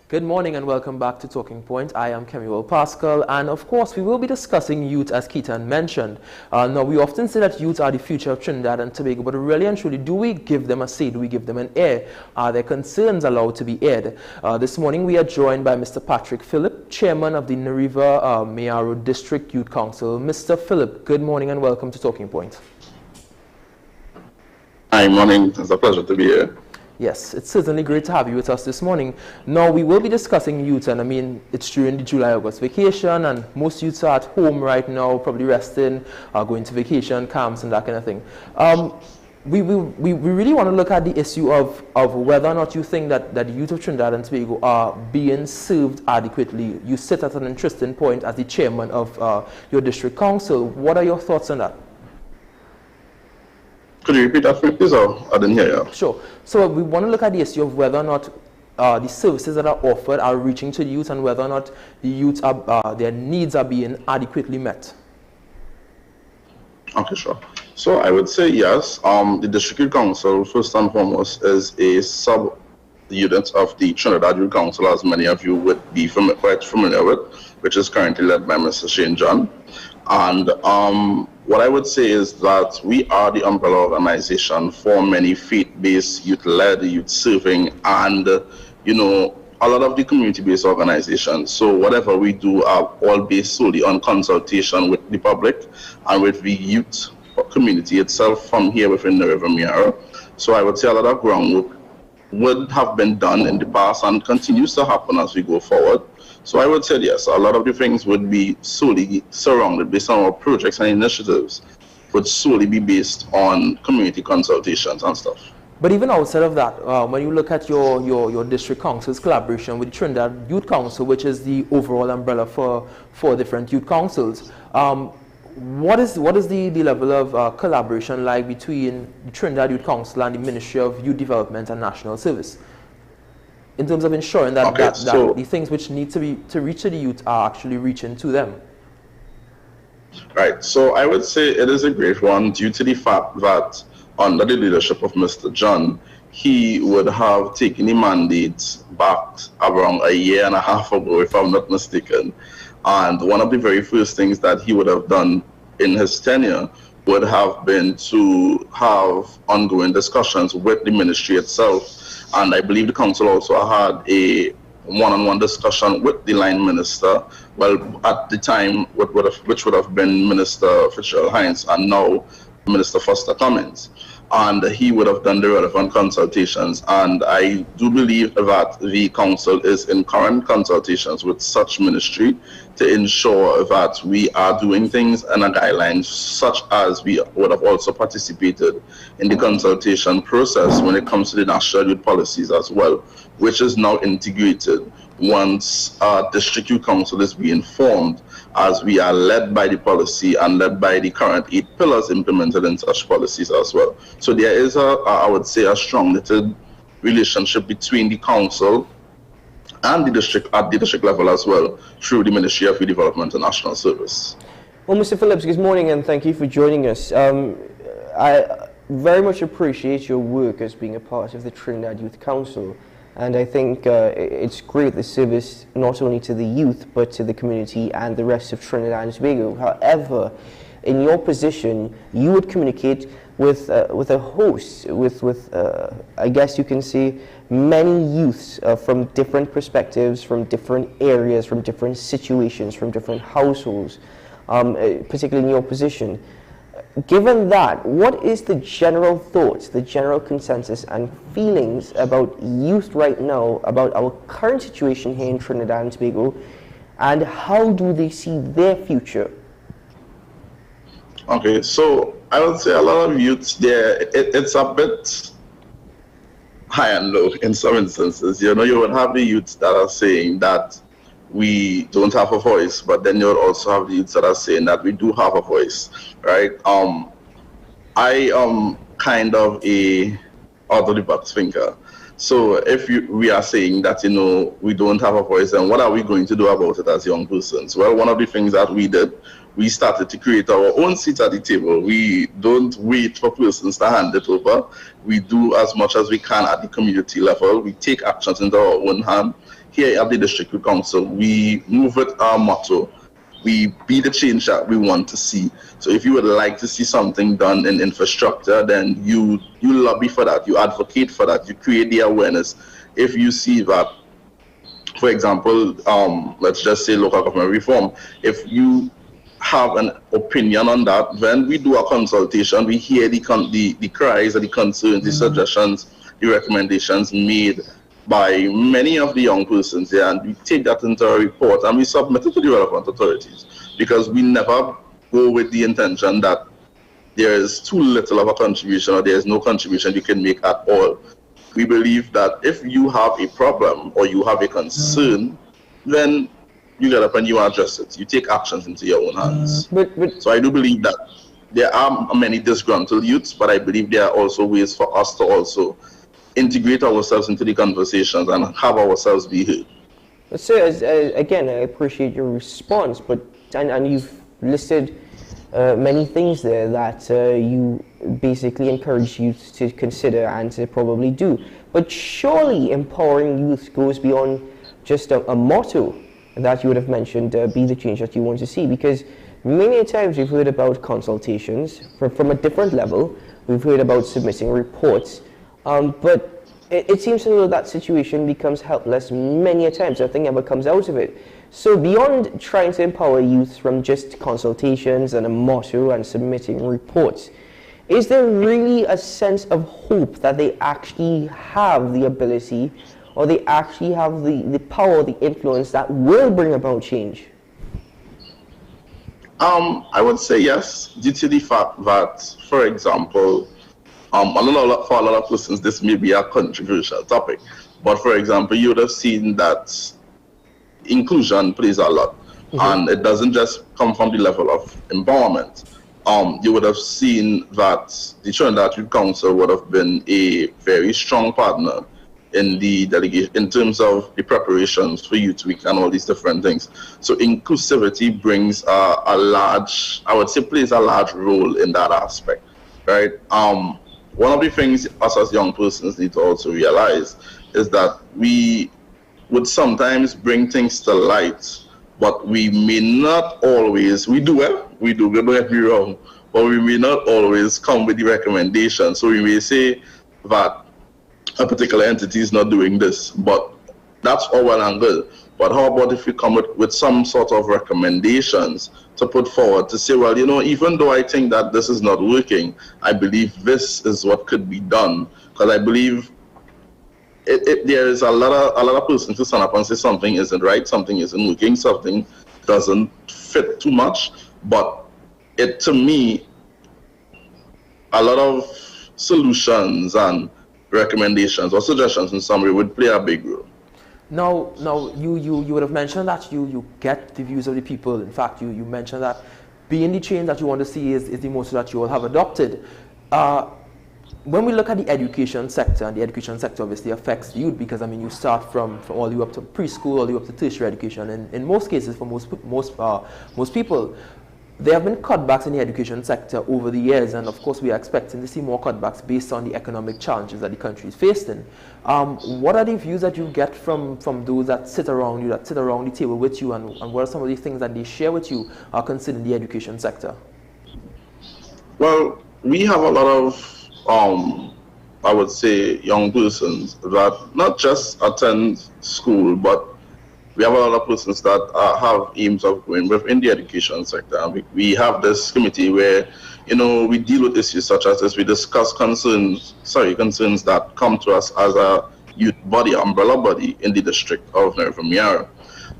Good morning and welcome back to Talking Point. I am Kemuel Pascal, and of course we will be discussing youth, as Keaton mentioned. Now, we often say that youth are the future of Trinidad and Tobago, but really and truly, do we give them a say? Do we give them an air? Are their concerns allowed to be aired? This morning we are joined by Mr. Patrick Phillip, Chairman of the Nariva Mayaro District Youth Council. Mr. Phillip, good morning and welcome to Talking Point. Hi, morning. It's a pleasure to be here. Yes, it's certainly great to have you with us this morning. Now, we will be discussing youth, and I mean, it's during the July-August vacation, and most youths are at home right now, probably resting, going to vacation camps and that kind of thing. We really want to look at the issue of whether or not you think that the youth of Trinidad and Tobago are being served adequately. You sit at an interesting point as the chairman of your district council. What are your thoughts on that? Could you repeat that for me, please? I didn't hear you. Sure. So we want to look at the issue of whether or not the services that are offered are reaching to the youth, and whether or not the youth are, their needs are being adequately met. Okay, sure. So I would say yes. The District Youth Council, first and foremost, is a sub-unit of the Trinidad Youth Council, as many of you would be quite familiar with, which is currently led by Mr. Shane John. And what I would say is that we are the umbrella organization for many faith-based, youth-led, youth-serving, and, you know, a lot of the community-based organizations. So whatever we do are all based solely on consultation with the public and with the youth community itself from here within the River Mayaro. So I would say a lot of groundwork would have been done in the past and continues to happen as we go forward. So I would say yes, a lot of the things would be solely surrounded based on our projects and initiatives would solely be based on community consultations and stuff. But even outside of that, when you look at your district council's collaboration with the Trinidad Youth Council, which is the overall umbrella for different youth councils, what is the level of collaboration like between the Trinidad Youth Council and the Ministry of Youth Development and National Service, in terms of ensuring that, that the things which need to reach to the youth are actually reaching to them? Right. So I would say it is a great one due to the fact that under the leadership of Mr. John, he would have taken the mandate back around a year and a half ago, if I'm not mistaken. And one of the very first things that he would have done in his tenure would have been to have ongoing discussions with the ministry itself. And I believe the council also had a one-on-one discussion with the line minister, well, at the time, which would have been Minister Fitzgerald Hines, and now Minister Foster Cummins. And he would have done the relevant consultations. And I do believe that the council is in current consultations with such ministry to ensure that we are doing things and guidelines, such as we would have also participated in the consultation process when it comes to the national youth policies as well, which is now integrated once District Youth Council is being formed, as we are led by the policy and led by the current 8 pillars implemented in such policies as well. So there is I would say, a strong knitted relationship between the council and the district at the district level as well, through the Ministry of Youth Development and National Service. Well, Mr. Phillips, good morning and thank you for joining us. I very much appreciate your work as being a part of the Trinidad Youth Council. And I think it's great, the service not only to the youth but to the community and the rest of Trinidad and Tobago. However, in your position, you would communicate with a host, I guess you can say, many youths from different perspectives, from different areas, from different situations, from different households, particularly in your position. Given that, what is the general thoughts, the general consensus and feelings about youth right now, about our current situation here in Trinidad and Tobago, and how do they see their future? Okay, so I would say a lot of youths there, it's a bit high and low in some instances. You know, you would have the youths that are saying that we don't have a voice, but then you would also have the youths that are saying that we do have a voice, right? I am kind of a out of the box thinker. So if we are saying that, you know, we don't have a voice, then what are we going to do about it as young persons? Well, one of the things that we did, we started to create our own seat at the table. We don't wait for persons to hand it over. We do as much as we can at the community level. We take actions into our own hand. Here at the District Youth Council, we move with our motto. We be the change that we want to see. So if you would like to see something done in infrastructure, then you lobby for that, you advocate for that, you create the awareness. If you see that, for example, let's just say local government reform, if you have an opinion on that, then we do a consultation, we hear the cries, the concerns, the suggestions, the recommendations made by many of the young persons here, and we take that into a report and we submit it to the relevant authorities, because we never go with the intention that there is too little of a contribution or there is no contribution you can make at all. We believe that if you have a problem or you have a concern, then you get up and you address it. You take actions into your own hands. So I do believe that there are many disgruntled youths, but I believe there are also ways for us to also integrate ourselves into the conversations and have ourselves be heard. So again, I appreciate your response, but and you've listed many things there that you basically encourage youth to consider and to probably do. But surely empowering youth goes beyond just a motto that you would have mentioned, be the change that you want to see, because many times we've heard about consultations from a different level. We've heard about submitting reports. But it seems as though that situation becomes helpless many a times. Nothing ever comes out of it. So beyond trying to empower youth from just consultations and a motto and submitting reports, is there really a sense of hope that they actually have the ability, or they actually have the power, the influence that will bring about change? I would say yes, due to the fact that, for example, I don't know, for a lot of persons, this may be a controversial topic, but for example, you would have seen that inclusion plays a lot, and it doesn't just come from the level of empowerment. You would have seen that the Trinidad Youth Council would have been a very strong partner in the delegation in terms of the preparations for Youth Week and all these different things. So inclusivity brings a large, I would say, plays a large role in that aspect, right? One of the things us as young persons need to also realize is that we would sometimes bring things to light, but we may not always, we do, don't get me wrong, but we may not always come with the recommendation. So we may say that a particular entity is not doing this, but that's all well and good. But how about if we come with some sort of recommendations to put forward to say, well, you know, even though I think that this is not working, I believe this is what could be done. Because I believe there is a lot of persons who stand up and say something isn't right, something isn't working, something doesn't fit too much. But to me, a lot of solutions and recommendations or suggestions in summary would play a big role. Now, you would have mentioned that you get the views of the people. In fact, you mentioned that being the change that you want to see is the motto that you will have adopted. When we look at the education sector, and the education sector obviously affects youth, because I mean you start from all the way up to preschool, all the way up to tertiary education, and in most cases for most people, there have been cutbacks in the education sector over the years, and of course we are expecting to see more cutbacks based on the economic challenges that the country is facing. What are the views that you get from those that sit around you, that sit around the table with you, and what are some of the things that they share with you concerning the education sector? Well, we have a lot of I would say young persons that not just attend school, but we have a lot of persons that have aims of going within the education sector. And we have this committee where, you know, we deal with issues such as this. We discuss concerns that come to us as a youth body, umbrella body in the district of Nervamiara.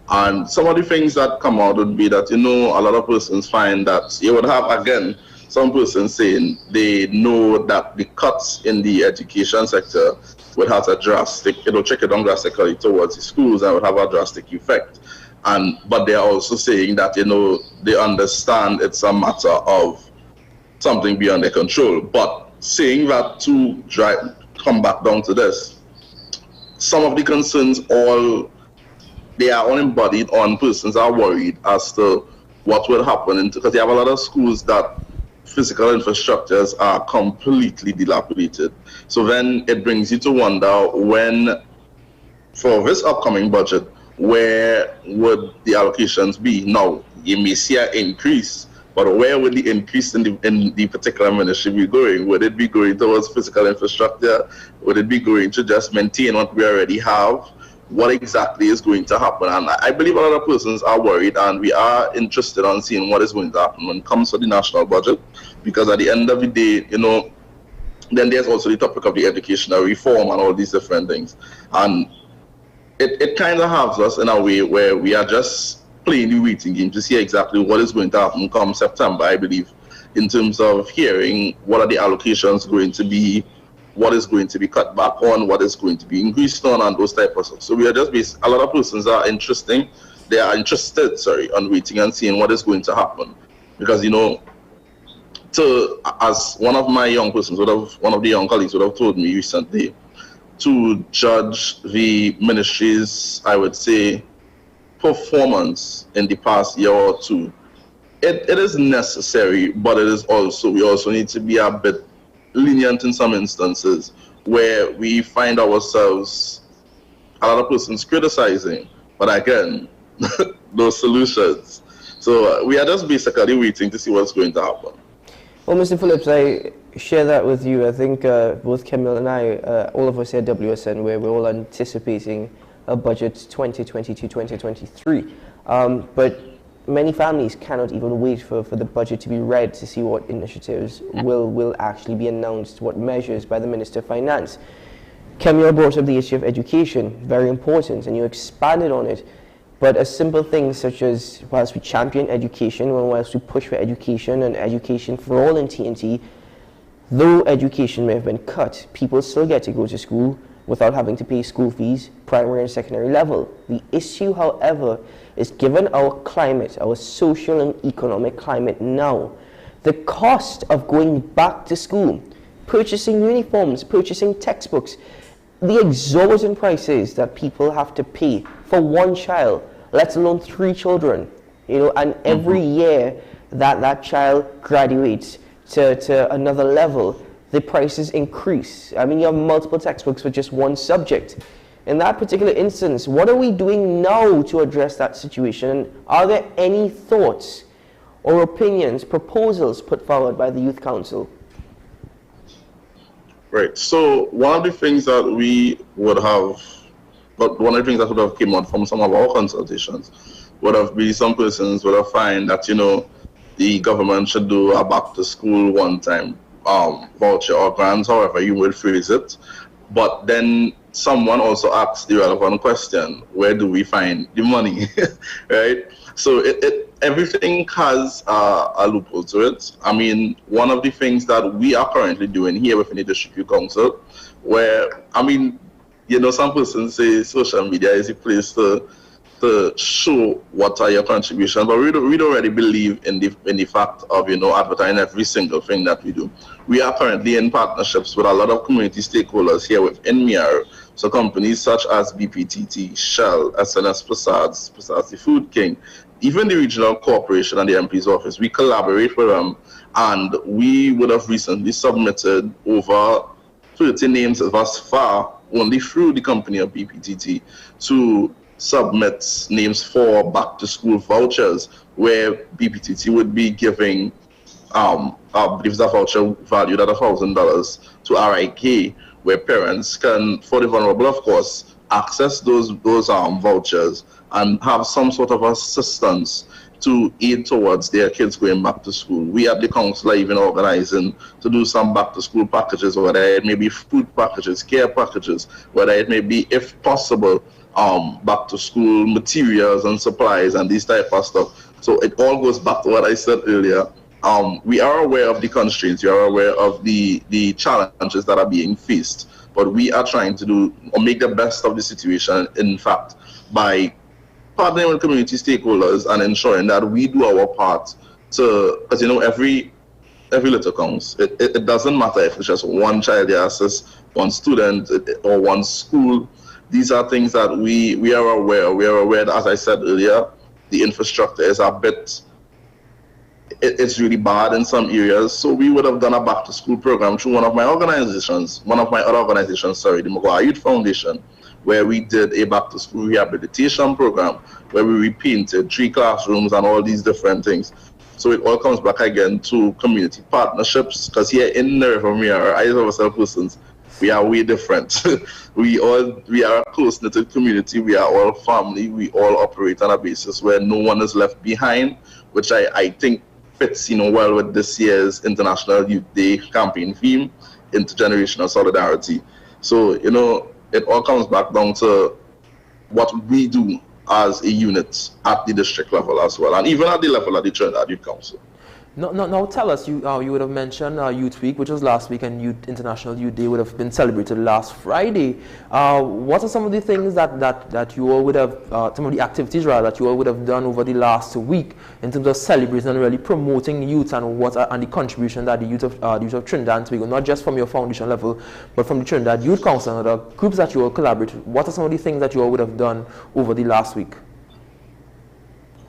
And some of the things that come out would be that, you know, a lot of persons find that you would have, again, some persons saying they know that the cuts in the education sector would have a drastic, check it down drastically towards the schools and would have a drastic effect. But they are also saying that, they understand it's a matter of something beyond their control. But saying that to come back down to this, some of the concerns they are all embodied on persons are worried as to what will happen, because you have a lot of schools that physical infrastructures are completely dilapidated. So then it brings you to wonder when, for this upcoming budget, where would the allocations be? Now, you may see an increase, but where would the increase in the particular ministry be going? Would it be going towards physical infrastructure? Would it be going to just maintain what we already have? What exactly is going to happen? And I believe a lot of persons are worried, and we are interested on seeing what is going to happen when it comes to the national budget, because at the end of the day, then there's also the topic of the educational reform and all these different things. And it kind of has us in a way where we are just playing the waiting game to see exactly what is going to happen come September, I believe, in terms of hearing what are the allocations going to be, what is going to be cut back on, what is going to be increased on, and those type of stuff. So we are just a lot of persons are interested on waiting and seeing what is going to happen. Because, as one of my young persons one of the young colleagues would have told me recently, to judge the ministry's, I would say, performance in the past year or two, it is necessary, but we also need to be a bit lenient in some instances where we find ourselves, a lot of persons criticizing, but again, those solutions. So we are just basically waiting to see what's going to happen. Well, Mr. Phillips, I share that with you. I think both Camille and I, all of us here at WSN, we're all anticipating a budget 2022-2023. But many families cannot even wait for the budget to be read to see what initiatives will actually be announced, what measures by the Minister of Finance. Camille brought up the issue of education, very important, and you expanded on it. But a simple thing such as, whilst we champion education, whilst we push for education and education for all in TNT, though education may have been cut, people still get to go to school without having to pay school fees, primary and secondary level. The issue, however, is given our climate, our social and economic climate now, the cost of going back to school, purchasing uniforms, purchasing textbooks, the exorbitant prices that people have to pay for one child, let alone 3 children, and every year that child graduates to another level, the prices increase. I mean, you have multiple textbooks for just one subject. In that particular instance, what are we doing now to address that situation? Are there any thoughts or opinions, proposals put forward by the Youth Council? Right. So one of the things that we would have, but one of the things that would have came out from some of our consultations would have been some persons would have find that, the government should do a back to school one-time voucher or grants, however you would phrase it. But then someone also asked the relevant question, where do we find the money, right? So everything has a loophole to it. I mean, one of the things that we are currently doing here within the District Youth Council, where, I mean, some persons say social media is a place to show what are your contributions, but we don't really believe in the fact of advertising every single thing that we do. We are currently in partnerships with a lot of community stakeholders here within Miaro. So companies such as BPTT, Shell, SNS Prasad the Food King, even the regional corporation and the MP's office, we collaborate with them, and we would have recently submitted over 30 names thus far, only through the company of BPTT, to submit names for back to school vouchers, where BPTT would be giving a voucher valued at $1,000 to RIK, where parents can, for the vulnerable of course, access those vouchers and have some sort of assistance to aid towards their kids going back to school. We at the council are even organizing to do some back to school packages, whether it may be food packages, care packages, whether it may be, if possible, back to school materials and supplies and these type of stuff. So it all goes back to what I said earlier. We are aware of the constraints, we are aware of the challenges that are being faced but we are trying to do or make the best of the situation, in fact, by partnering with community stakeholders and ensuring that we do our part to, because every little counts. It doesn't matter if it's just one child you assist, one student, or one school. These are things that we are aware. We are aware that, as I said earlier, the infrastructure is a bit, it's really bad in some areas. So we would have done a back to school program through one of my other organizations, the Maguire Youth Foundation, where we did a back to school rehabilitation program where we repainted 3 classrooms and all these different things. So it all comes back again to community partnerships, because here in River, I ourselves persons, we are way different. we are a close-knit community. We are all family. We all operate on a basis where no one is left behind, which I think fits well with this year's International Youth Day campaign theme, intergenerational solidarity. So it all comes back down to what we do as a unit at the district level as well, and even at the level of the Trinidad Youth Council. Now tell us, you would have mentioned Youth Week, which was last week, and International Youth Day would have been celebrated last Friday. What are some of the things that you all would have, some of the activities rather, that you all would have done over the last week in terms of celebrating and really promoting youth and the contribution that the youth of Trinidad and Tobago, not just from your foundation level, but from the Trinidad Youth Council and other groups that you all collaborate with? What are some of the things that you all would have done over the last week?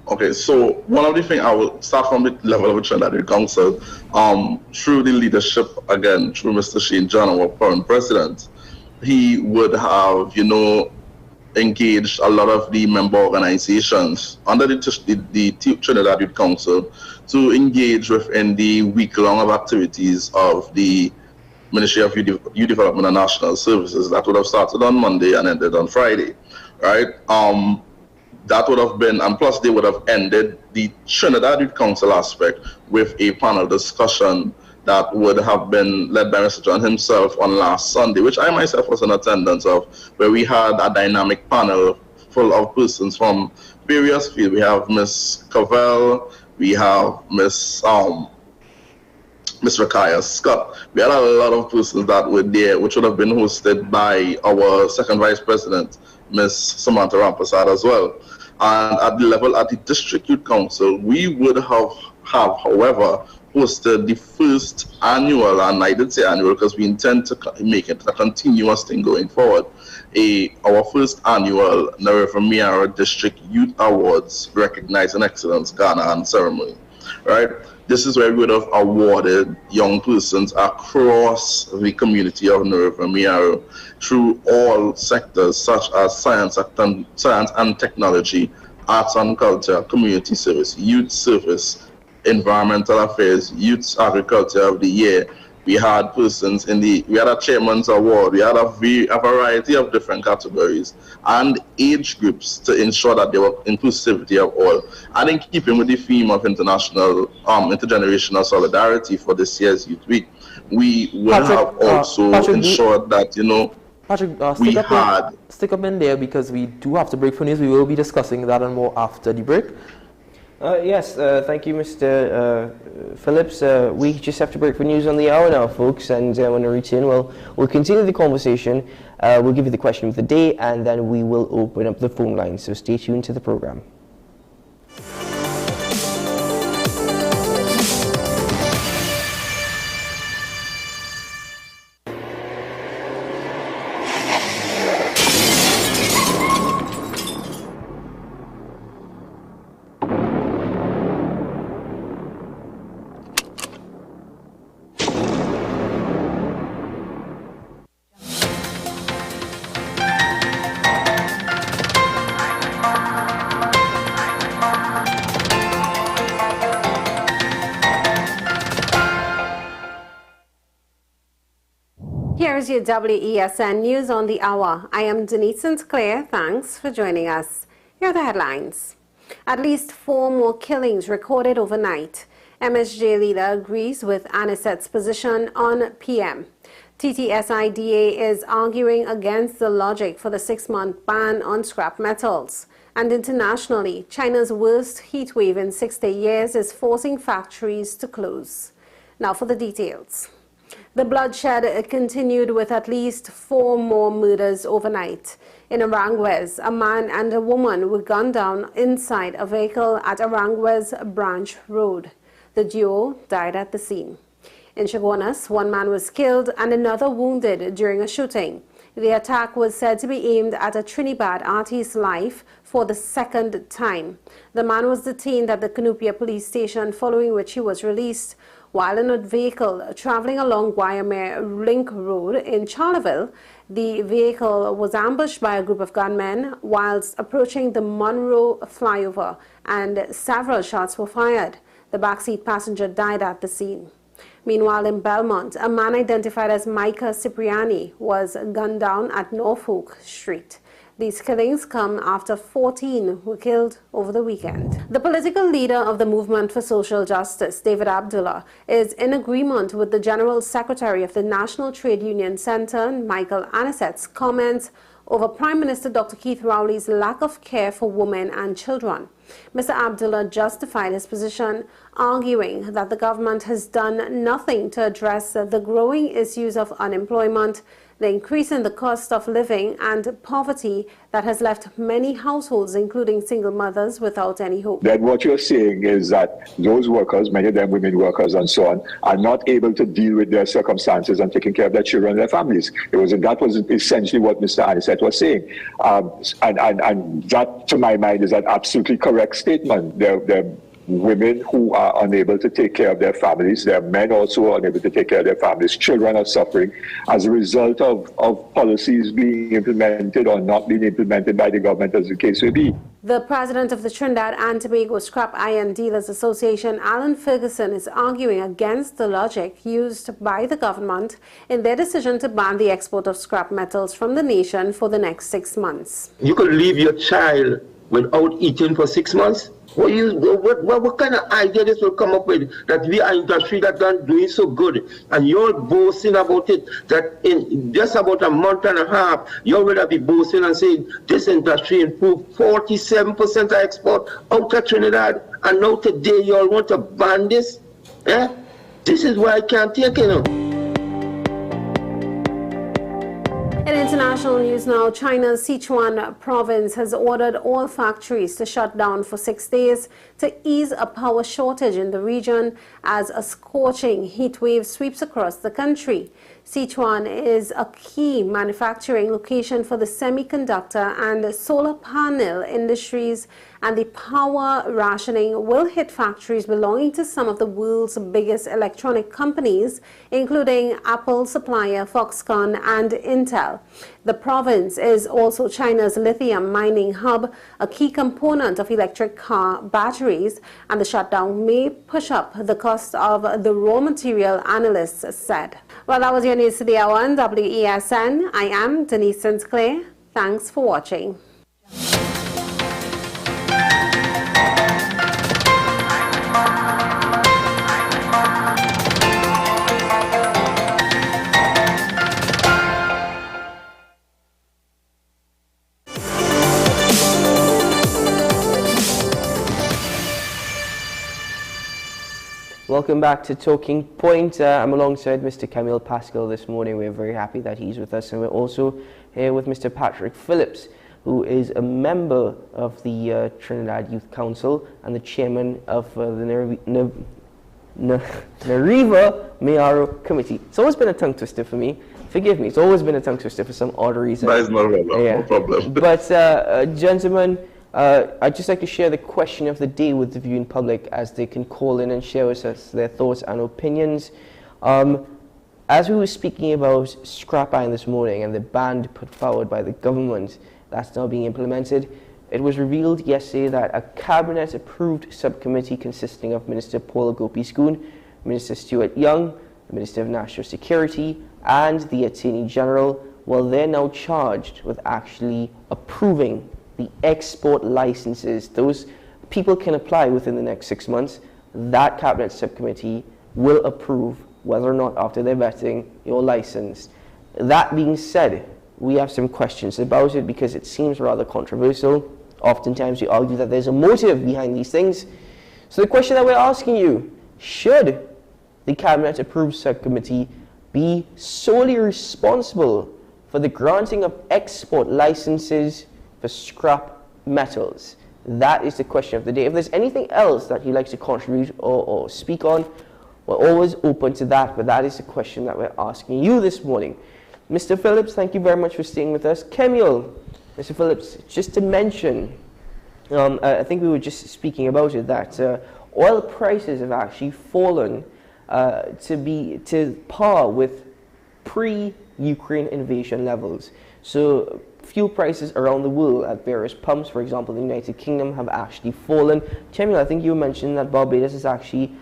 Okay, so one of the things, I will start from the level of the Trinidad Youth Council. Through the leadership, again, through Mr. Shane John, our current president, he would have, engaged a lot of the member organizations under the Trinidad Youth Council to engage within the week-long of activities of the Ministry of Youth Development and National Services that would have started on Monday and ended on Friday, right? That would have been, and plus they would have ended the Trinidad Youth Council aspect with a panel discussion that would have been led by Mr. John himself on last Sunday, which I myself was in attendance of, where we had a dynamic panel full of persons from various fields. We have Ms. Cavell, we have Ms. Rakaya Scott. We had a lot of persons that were there, which would have been hosted by our second vice president, Ms. Samantha Rampasad, as well. And at the level at the District Youth Council, we would have however, hosted the first annual, and I did say annual because we intend to make it a continuous thing going forward, our first annual Nareva District Youth Awards Recognizing Excellence Ghana and ceremony, right? This is where we would have awarded young persons across the community of Nareva through all sectors such as science and technology, arts and culture, community service, youth service, environmental affairs, youth agriculture of the year. We had persons we had a chairman's award, we had a variety of different categories and age groups to ensure that there was inclusivity of all. And in keeping with the theme of international, intergenerational solidarity for this year's Youth Week, we will have also ensured that, Patrick, stick up in there because we do have to break for news. We will be discussing that and more after the break. Yes, thank you, Mr. Phillips. We just have to break for news on the hour now, folks, and when we return, we'll continue the conversation. We'll give you the question of the day, and then we will open up the phone line, so stay tuned to the program. Here's your WESN News on the Hour. I am Denise St. Clair. Thanks for joining us. Here are the headlines. At least 4 more killings recorded overnight. MSJ leader agrees with Aniset's position on PM. TTSIDA is arguing against the logic for the 6-month ban on scrap metals. And internationally, China's worst heat wave in 60 years is forcing factories to close. Now for the details. The bloodshed continued with at least 4 more murders overnight. In Aranguez, a man and a woman were gunned down inside a vehicle at Aranguez Branch Road. The duo died at the scene. In Chaguanas, one man was killed and another wounded during a shooting. The attack was said to be aimed at a Trinidad artist's life for the second time. The man was detained at the Cunupia police station, following which he was released. While in a vehicle traveling along Guayamere Link Road in Charleville, the vehicle was ambushed by a group of gunmen whilst approaching the Monroe flyover, and several shots were fired. The backseat passenger died at the scene. Meanwhile, in Belmont, a man identified as Micah Cipriani was gunned down at Norfolk Street. These killings come after 14 were killed over the weekend. The political leader of the Movement for Social Justice, David Abdullah, is in agreement with the General Secretary of the National Trade Union Center, Michael Aniset's comments over Prime Minister Dr. Keith Rowley's lack of care for women and children. Mr. Abdullah justified his position, arguing that the government has done nothing to address the growing issues of unemployment, the increase in the cost of living, and poverty that has left many households, including single mothers, without any hope. Then what you're saying is that those workers, many of them women workers and so on, are not able to deal with their circumstances and taking care of their children and their families. That was essentially what Mr. Aniset was saying. And that, to my mind, is an absolutely correct statement. There women who are unable to take care of their families. There are men also who are unable to take care of their families. Children are suffering as a result of policies being implemented or not being implemented by the government, as the case may be. The president of the Trinidad and Tobago Scrap Iron Dealers Association, Alan Ferguson, is arguing against the logic used by the government in their decision to ban the export of scrap metals from the nation for the next 6 months. You could leave your child without eating for 6 months? What kind of idea this will come up with, that we are industry that are doing so good, and you're boasting about it, that in just about a month and a half, you're going to be boasting and saying this industry improved 47% of export out of Trinidad, and now today you all want to ban this? This is why I can't take it. In international news now, China's Sichuan province has ordered all factories to shut down for 6 days to ease a power shortage in the region as a scorching heat wave sweeps across the country. Sichuan is a key manufacturing location for the semiconductor and solar panel industries, and the power rationing will hit factories belonging to some of the world's biggest electronic companies, including Apple supplier Foxconn and Intel. The province is also China's lithium mining hub, a key component of electric car batteries, and the shutdown may push up the cost of the raw material, analysts said. Well, that was your news today on WESN. I am Denise Sinclair. Thanks for watching. Welcome back to Talking Point. I'm alongside Mr. Camille Pascal this morning. We're very happy that he's with us, and we're also here with Mr. Patrick Phillips, who is a member of the Trinidad Youth Council and the chairman of the Nariva Mayaro Committee. It's always been a tongue twister for me. Forgive me, it's always been a tongue twister for some odd reason. That is no problem. Yeah. No problem. But gentlemen, I'd just like to share the question of the day with the viewing public, as they can call in and share with us their thoughts and opinions. As we were speaking about scrap iron this morning and the ban put forward by the government that's now being implemented, it was revealed yesterday that a cabinet-approved subcommittee consisting of Minister Paul Gopi-Schoon, Minister Stuart Young, the Minister of National Security, and the Attorney General, well, they're now charged with actually approving the export licenses. Those people can apply within the next 6 months. That cabinet subcommittee will approve whether or not, after their vetting, you're licensed. That being said, we have some questions about it because it seems rather controversial. Oftentimes we argue that there's a motive behind these things. So the question that we're asking you, should the cabinet approved subcommittee be solely responsible for the granting of export licenses for scrap metals? That is the question of the day. If there's anything else that you'd like to contribute or speak on, we're always open to that, but that is the question that we're asking you this morning. Mr. Phillips, thank you very much for staying with us. Kemiel, Mr. Phillips, just to mention, I think we were just speaking about it, that oil prices have actually fallen to par with pre-Ukraine invasion levels. So fuel prices around the world at various pumps, for example, the United Kingdom, have actually fallen. Kemiel, I think you mentioned that Barbados has actually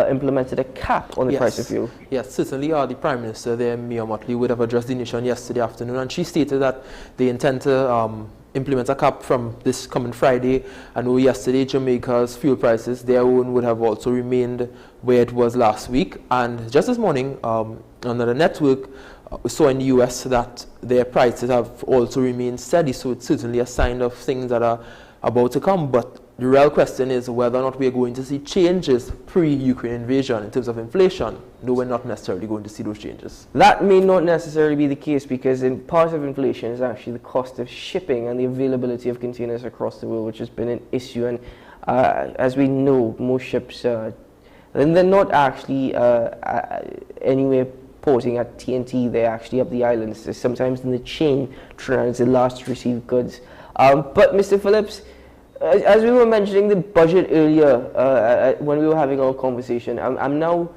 implemented a cap on the price of fuel. Yes, certainly. The Prime Minister there, Mia Mottley, would have addressed the nation yesterday afternoon, and she stated that they intend to implement a cap from this coming Friday. I know yesterday Jamaica's fuel prices, their own, would have also remained where it was last week. And just this morning, on the network, we saw in the US that their prices have also remained steady. So it's certainly a sign of things that are about to come. But the real question is whether or not we are going to see changes pre-Ukraine invasion in terms of inflation. No, we're not necessarily going to see those changes. That may not necessarily be the case, because in part of inflation is actually the cost of shipping and the availability of containers across the world, which has been an issue. And as we know, most ships, they're not actually anywhere porting at TNT. They actually up the islands. They're sometimes in the chain, trying to last to receive goods. But Mr. Phillips, as we were mentioning the budget earlier, when we were having our conversation, I'm now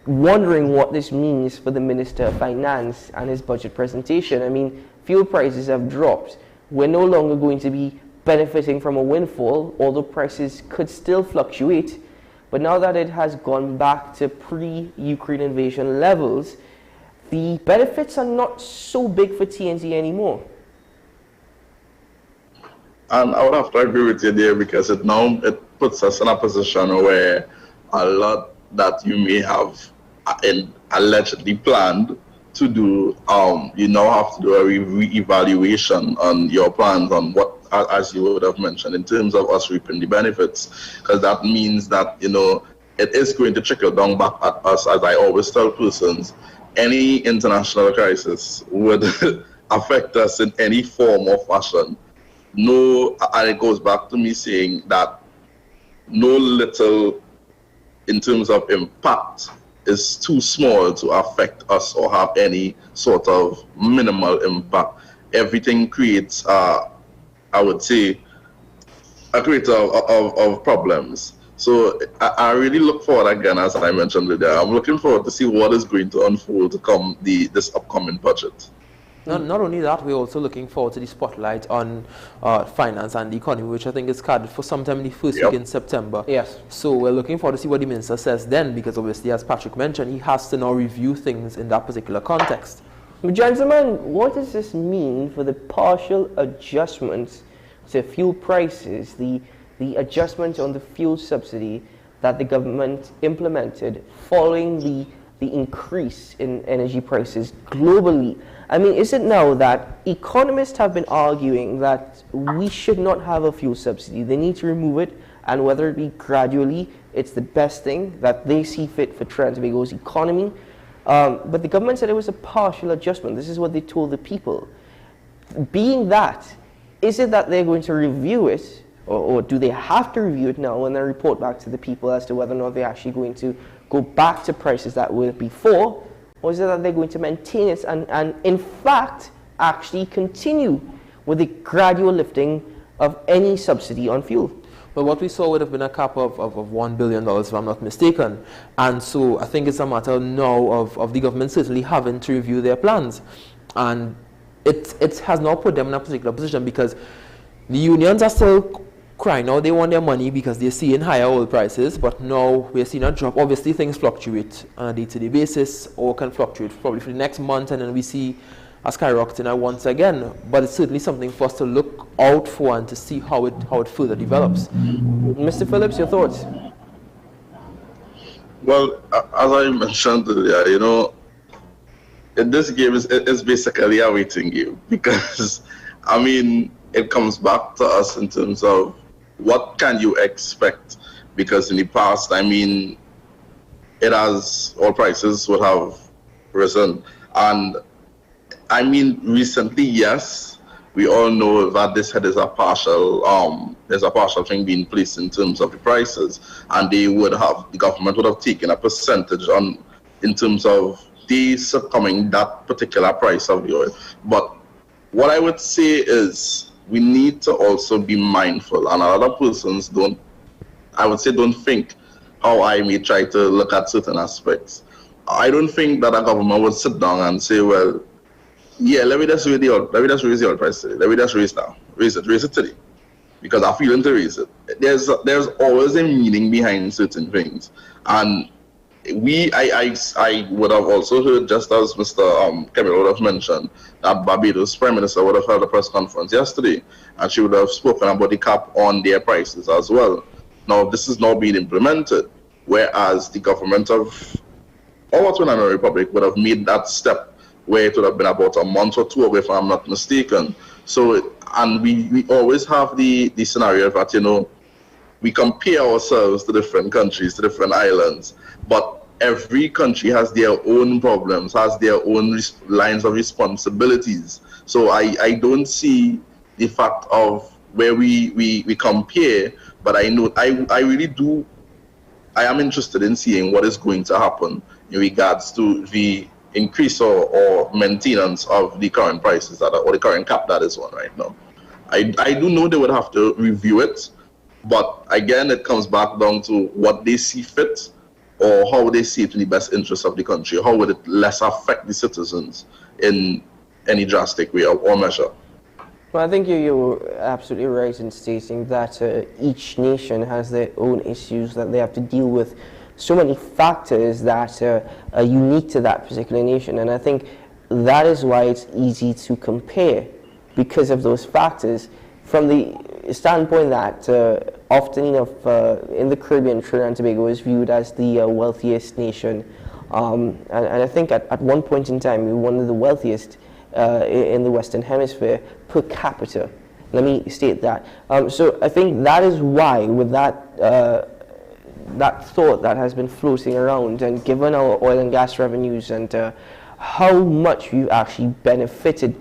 wondering what this means for the Minister of Finance and his budget presentation. I mean, fuel prices have dropped. We're no longer going to be benefiting from a windfall, although prices could still fluctuate. But now that it has gone back to pre-Ukraine invasion levels, the benefits are not so big for TNT anymore. And I would have to agree with you there, because it puts us in a position where a lot that you may have allegedly planned to do, you now have to do a re-evaluation on your plans on what, as you would have mentioned, in terms of us reaping the benefits, because that means that, you know, it is going to trickle down back at us. As I always tell persons, any international crisis would affect us in any form or fashion. No, and it goes back to me saying that no little in terms of impact is too small to affect us or have any sort of minimal impact. Everything creates, I would say, a creator of problems. So I really look forward, again, as I mentioned earlier, I'm looking forward to see what is going to unfold to come this upcoming budget. Not only that, we're also looking forward to the spotlight on finance and the economy, which I think is scheduled for sometime in the first week in September. Yes. So we're looking forward to see what the minister says then, because obviously, as Patrick mentioned, he has to now review things in that particular context. Gentlemen, what does this mean for the partial adjustments to fuel prices, the adjustment on the fuel subsidy that the government implemented following the increase in energy prices globally? I mean, is it now that economists have been arguing that we should not have a fuel subsidy? They need to remove it, and whether it be gradually, it's the best thing that they see fit for Trinidad and Tobago's economy. But the government said it was a partial adjustment. This is what they told the people. Being that, is it that they're going to review it, or do they have to review it now when they report back to the people as to whether or not they're actually going to go back to prices that were before? Or is it that they're going to maintain it and in fact, actually continue with the gradual lifting of any subsidy on fuel? Well, what we saw would have been a cap of $1 billion, if I'm not mistaken. And so I think it's a matter now of the government certainly having to review their plans. And it has now put them in a particular position, because the unions are still crying out. They want their money because they're seeing higher oil prices, but now we're seeing a drop. Obviously, things fluctuate on a day-to-day basis, or can fluctuate probably for the next month, and then we see a skyrocketing once again. But it's certainly something for us to look out for and to see how it further develops. Mr. Phillips, your thoughts? Well, as I mentioned earlier, you know, in this game is basically a waiting game, because, I mean, it comes back to us in terms of what can you expect? Because in the past, I mean, oil prices would have risen. And I mean, recently, yes, we all know that this is a partial thing being placed in terms of the prices, and the government would have taken a percentage in terms of they succumbing that particular price of the oil. But what I would say is we need to also be mindful, and other persons don't think how I may try to look at certain aspects. I don't think that a government would sit down and say, well, yeah, let me just raise the oil price today. Let me just raise it today, because I'm feeling to raise it. There's always a meaning behind certain things, and I would have also heard, just as Mr. Kemil would have mentioned, that Barbados Prime Minister would have held a press conference yesterday, and she would have spoken about the cap on their prices as well. Now, this is now being implemented, whereas the government of our Trinidad Republic would have made that step where it would have been about a month or two away, if I'm not mistaken. So, and we always have the scenario that, you know, we compare ourselves to different countries, to different islands, but every country has their own problems, has their own lines of responsibilities. So I don't see the fact of where we compare, but I know I really do. I am interested in seeing what is going to happen in regards to the increase or maintenance of the current prices or the current cap that is on right now. I do know they would have to review it, but again, it comes back down to what they see fit or how they see it in the best interest of the country. How would it less affect the citizens in any drastic way or measure? Well, I think you're absolutely right in stating that each nation has their own issues that they have to deal with. So many factors that are unique to that particular nation, and I think that is why it's easy to compare, because of those factors. From the standpoint that often enough in the Caribbean, Trinidad and Tobago is viewed as the wealthiest nation, and I think at one point in time we were one of the wealthiest in the Western Hemisphere per capita. Let me state that. So I think that is why, with that that thought that has been floating around, and given our oil and gas revenues and how much we've actually benefited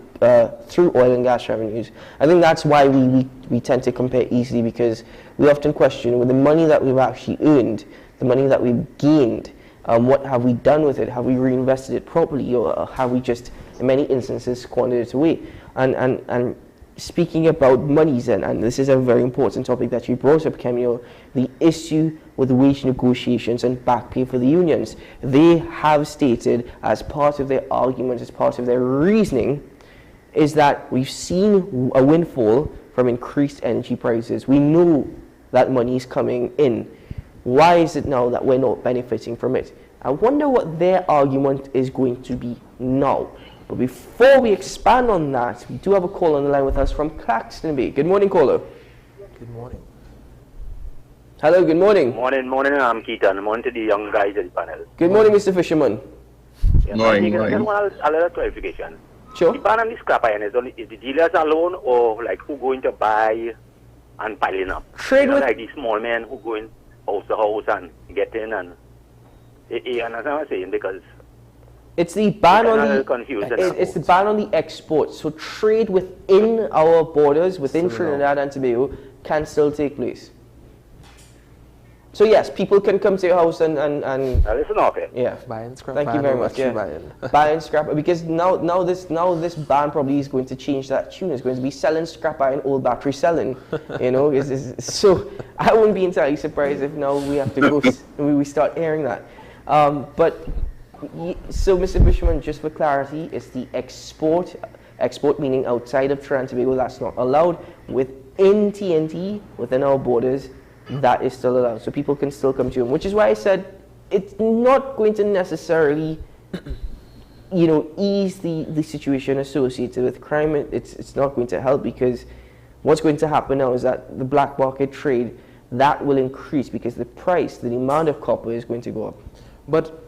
through oil and gas revenues, I think that's why we tend to compare easily, because we often question, with the money that we've actually earned, the money that we've gained, what have we done with it? Have we reinvested it properly, or have we just, in many instances, squandered it away? And speaking about monies, and this is a very important topic that you brought up, Kemil, the issue with wage negotiations and back pay for the unions. They have stated, as part of their argument, as part of their reasoning, is that we've seen a windfall from increased energy prices. We know that money is coming in. Why is it now that we're not benefiting from it? I wonder what their argument is going to be now. But before we expand on that, we do have a caller on the line with us from Claxton Bay. Good morning, caller. Good morning. Hello, good morning. Morning, I'm Keaton. Morning to the young guys at the panel. Good morning, Mr. Fisherman. Yes, morning. I just want a little clarification. Sure. The ban on the scrap iron is the dealers alone, or like who going to buy and piling up? Trade with like the small men who go in house to house and get in, and you understand what I'm saying? Because it's the ban on it's the ban on the export. So trade within our borders, within Trinidad and Tobago, can still take place. So yes, people can come to your house and listen, okay. Yeah. Buy and scrap. Thank you very much. Yeah. Buy and scrap, because now this ban probably is going to change that tune. It's going to be selling scrap iron, old battery selling. You know, so I wouldn't be entirely surprised if now we have to go we start hearing that. But so, Mr. Fisherman, just for clarity, it's the export meaning outside of Trinidad and Tobago, that's not allowed. Within TNT, within our borders, that is still allowed. So people can still come to them, which is why I said it's not going to necessarily, ease the situation associated with crime. It's not going to help, because what's going to happen now is that the black market trade, that will increase, because the demand of copper is going to go up. But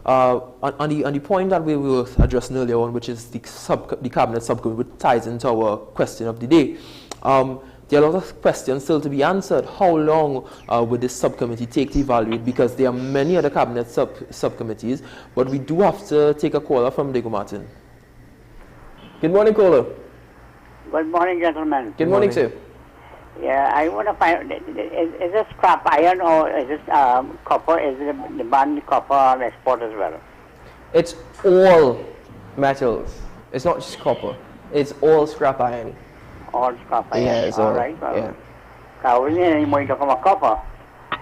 on the point that we were addressing earlier on, which is the cabinet subcommittee, which ties into our question of the day, there are a lot of questions still to be answered. How long would this subcommittee take to evaluate? Because there are many other cabinet subcommittees, but we do have to take a caller from Diego Martin. Good morning, caller. Good morning, gentlemen. Good morning, sir. Yeah, I want to find, is this scrap iron or is this copper? Is it the ban copper export as well? It's all metals. It's not just copper. It's all scrap iron. All scrap iron. Yeah, it's all all. right. Well, Yeah. I wasn't anymore talking about copper.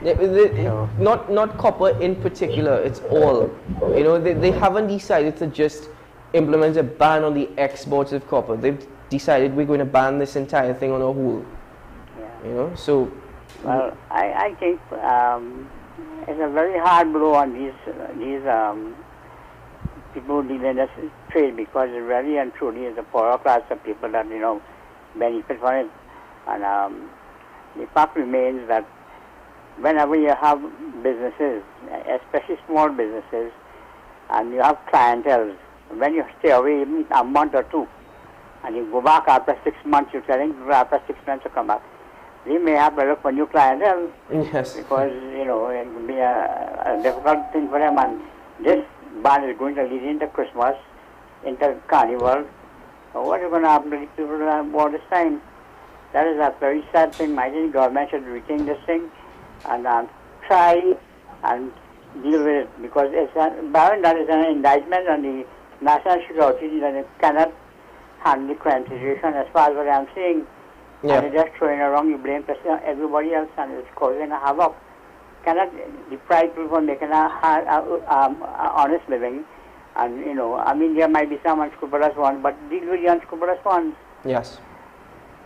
Yeah, not copper in particular. It's all. You know, they haven't decided to just implement a ban on the exports of copper. They've decided we're going to ban this entire thing on a whole. Yeah. You know, so. Well, I think it's a very hard blow on these people who deal in this trade, because it really and truly is the poorer class of people that, you know, benefit from it. And the fact remains that whenever you have businesses, especially small businesses, and you have clientele, when you stay away even a month or two, and you go back after 6 months, you're telling people after 6 months to come back, they may have to look for new clientele. Yes. Because, you know, it will be a difficult thing for them. And this ban is going to lead into Christmas, into Carnival. So what is going to happen to the people all this time? That is a very sad thing. I think the government should rethink this thing and try and deal with it, because it's that is an indictment on the national security that it cannot handle the crime situation, as far as what I'm saying. Yeah. And you're just throwing around, you blame everybody else, and it's causing a havoc. Cannot deprive people from making a honest living. And, you know, I mean, there might be some unscrupulous ones, but deal with the unscrupulous ones. Yes.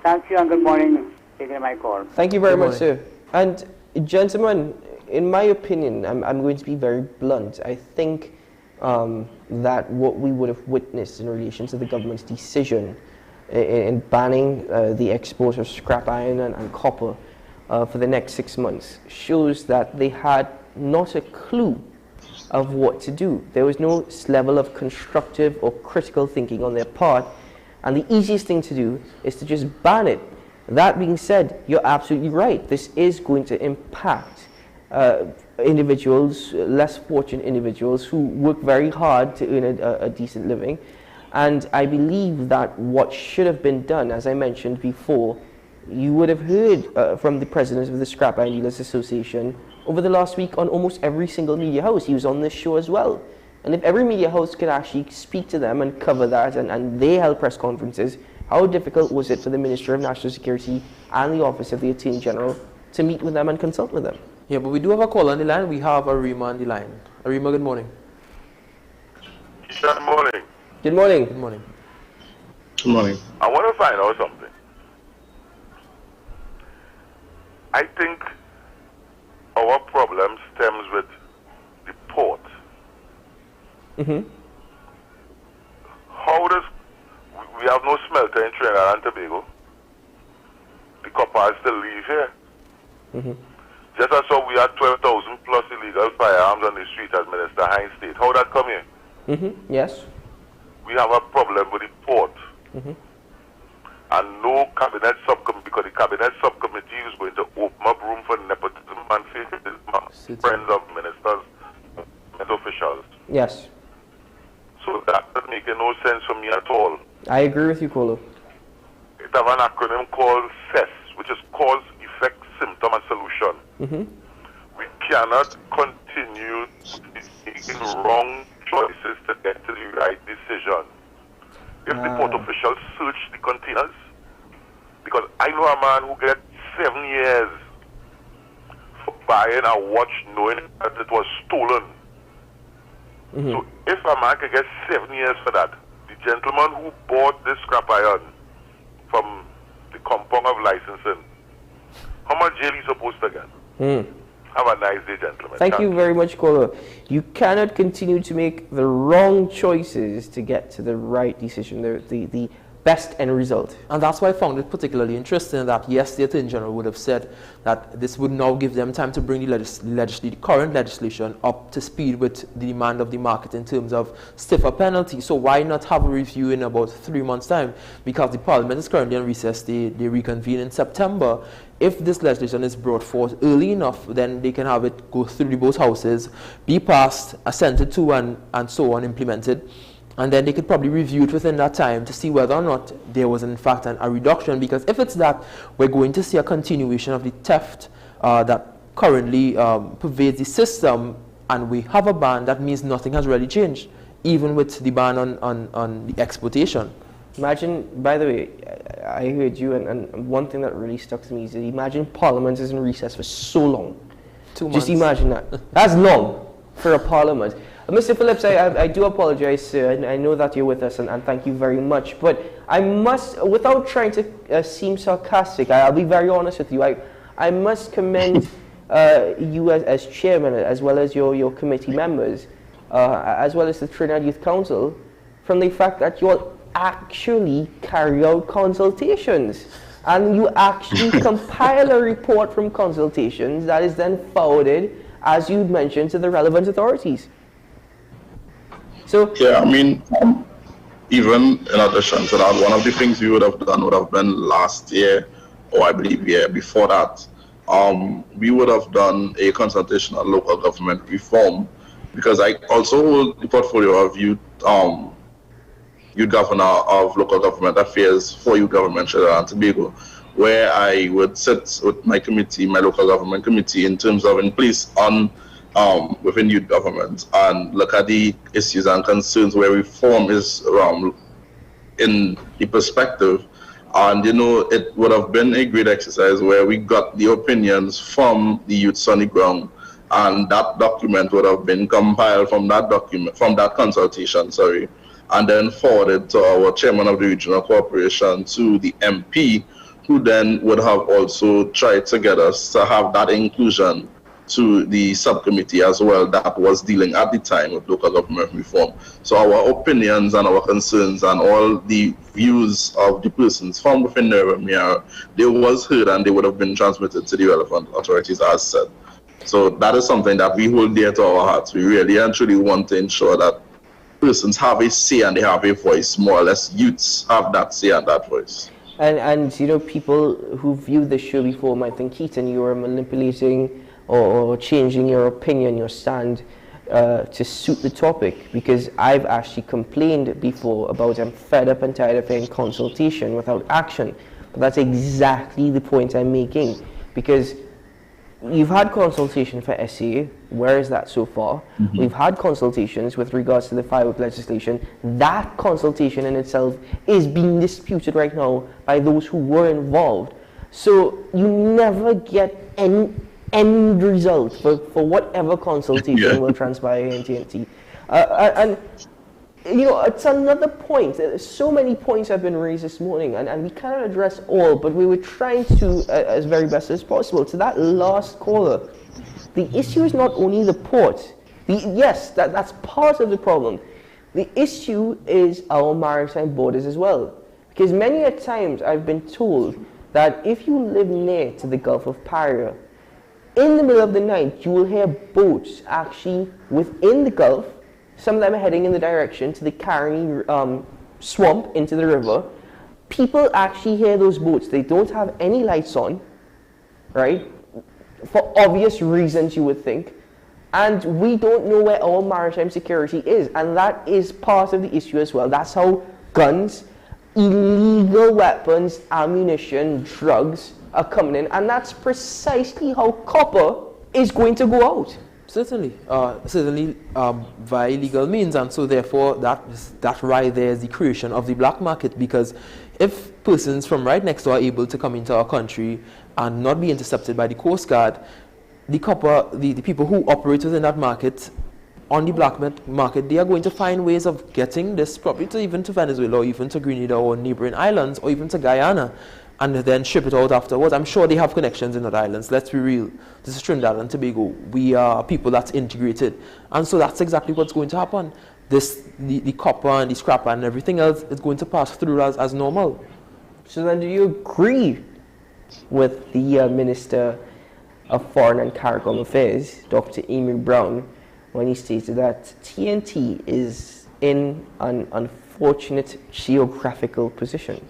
Thank you and good morning. Taking my call. Thank you very much, sir. And gentlemen, in my opinion, I'm going to be very blunt. I think that what we would have witnessed in relation to the government's decision in banning the export of scrap iron and copper for the next 6 months shows that they had not a clue of what to do. There was no level of constructive or critical thinking on their part, and the easiest thing to do is to just ban it. That being said, you're absolutely right. This is going to impact individuals, less fortunate individuals who work very hard to earn a decent living. And I believe that what should have been done, as I mentioned before, you would have heard from the president of the Scrap Iron Dealers Association over the last week on almost every single media house. He was on this show as well. And if every media house could actually speak to them and cover that, and they held press conferences, how difficult was it for the Minister of National Security and the Office of the Attorney General to meet with them and consult with them? Yeah, but we do have a call on the line. We have Arima on the line. Arima, good morning. Good morning. Good morning. Good morning. Good morning. I want to find out something. I think our problem stems with the port. How does we have no smelter in Trinidad and Tobago? The copper still leave here. Just as so we had 12,000 plus illegal firearms on the street as Minister Hines stated. How that come here? Yes. We have a problem with the port. And no cabinet subcommittee, because the cabinet subcommittee is going to open up room for nepotism and favoritism, friends of ministers and officials. Yes. So that doesn't make no sense for me at all. I agree with you, Kolo. It have an acronym called CES, which is Cause, Effect, Symptom and Solution. We cannot continue making wrong choices to get to the right decision. If the port officials search the containers, because I know a man who get 7 years for buying a watch knowing that it was stolen. So if a man can get 7 years for that, the gentleman who bought this scrap iron from the compound of licensing, how much jail is supposed to get? Have a nice day, gentlemen. Thank you very much, Kolo. You cannot continue to make the wrong choices to get to the right decision. The best end result. And that's why I found it particularly interesting that, yes, the Attorney General would have said that this would now give them time to bring the current legislation up to speed with the demand of the market in terms of stiffer penalties. So why not have a review in about 3 months' time? Because the Parliament is currently on recess. They reconvene in September. If this legislation is brought forth early enough, then they can have it go through both houses, be passed, assented to, and so on, implemented. And then they could probably review it within that time to see whether or not there was in fact a reduction. Because if it's that, we're going to see a continuation of the theft that currently pervades the system, and we have a ban, that means nothing has really changed, even with the ban on the exportation. Imagine, by the way, I heard you, and one thing that really stuck to me is that imagine Parliament is in recess for so long. 2 months. Just imagine that. That's long for a Parliament. Mr. Phillips, I do apologize, sir, and I know that you're with us, and thank you very much. But I must, without trying to seem sarcastic, I'll be very honest with you. I must commend you as chairman, as well as your committee members, as well as the Trinidad Youth Council, from the fact that you all actually carry out consultations. And you actually compile a report from consultations that is then forwarded, as you mentioned, to the relevant authorities. So yeah, I mean, even in addition to that, one of the things we would have done would have been last year, or I believe year before that, we would have done a consultation on local government reform, because I also hold the portfolio of youth governor of local government affairs for youth government Trinidad and Tobago, where I would sit with my committee, my local government committee, in terms of in place on within youth government, and look at the issues and concerns where reform is in the perspective. And you know, it would have been a great exercise where we got the opinions from the youths on the ground, and that document would have been compiled from that consultation, and then forwarded to our chairman of the regional corporation, to the MP, who then would have also tried to get us to have that inclusion to the subcommittee as well that was dealing at the time with local government reform. So our opinions and our concerns and all the views of the persons from within the area, they was heard and they would have been transmitted to the relevant authorities as said. So that is something that we hold dear to our hearts. We really and truly want to ensure that persons have a say and they have a voice, more or less youths have that say and that voice. And you know, people who viewed the show before might think, Keaton, you were manipulating or changing your opinion, your stand to suit the topic, because I've actually complained before about I'm fed up and tired of hearing consultation without action. But that's exactly the point I'm making, because you've had consultation for SA, where is that so far? Mm-hmm. We've had consultations with regards to the firework legislation. That consultation in itself is being disputed right now by those who were involved. So you never get any end result for whatever consultation will transpire in TNT. And you know, it's another point. So many points have been raised this morning, and we cannot address all, but we were trying to, as very best as possible. To that last caller, the issue is not only the port. Yes, that's part of the problem. The issue is our maritime borders as well. Because many a times I've been told that if you live near to the Gulf of Paria, in the middle of the night, you will hear boats actually within the Gulf. Some of them are heading in the direction to the Caroni swamp into the river. People actually hear those boats. They don't have any lights on, right? For obvious reasons, you would think. And we don't know where our maritime security is. And that is part of the issue as well. That's how guns, illegal weapons, ammunition, drugs are coming in, and that's precisely how copper is going to go out. Certainly via illegal means, and so therefore that right there is the creation of the black market, because if persons from right next door are able to come into our country and not be intercepted by the Coast Guard, the people who operate within that market, on the black market, they are going to find ways of getting this probably even to Venezuela, or even to Greendot or neighboring islands, or even to Guyana, and then ship it out afterwards. I'm sure they have connections in other islands. Let's be real. This is Trinidad and Tobago. We are people that's integrated. And so that's exactly what's going to happen. the copper and the scrap and everything else is going to pass through as normal. So then, do you agree with the Minister of Foreign and CARICOM Affairs, Dr. Amy Brown, when he stated that TNT is in an unfortunate geographical position?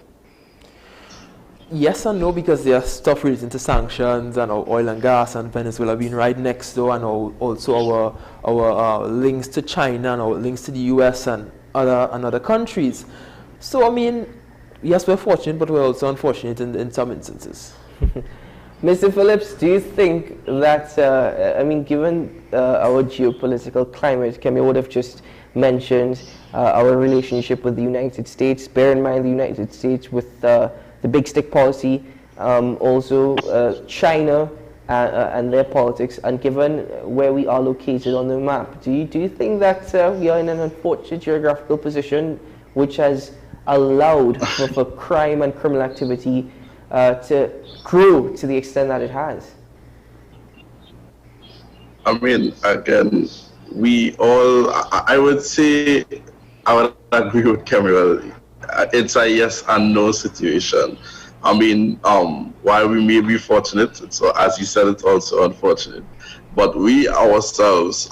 Yes and no, because there are stuff relating to sanctions and our oil and gas and Venezuela being right next door, and also our links to China and our links to the US and other countries. So I mean, yes, we're fortunate, but we're also unfortunate in some instances. Mr. Phillips, do you think that, I mean, given our geopolitical climate, Kemi would have just mentioned our relationship with the United States. Bear in mind the United States with the big stick policy, also China and their politics, and given where we are located on the map, do you think that we are in an unfortunate geographical position which has allowed for crime and criminal activity to grow to the extent that it has? I mean, again, we all, I would say, I would agree with Kemuel. It's a yes and no situation. I mean, while we may be fortunate, so as you said, it's also unfortunate. But we ourselves,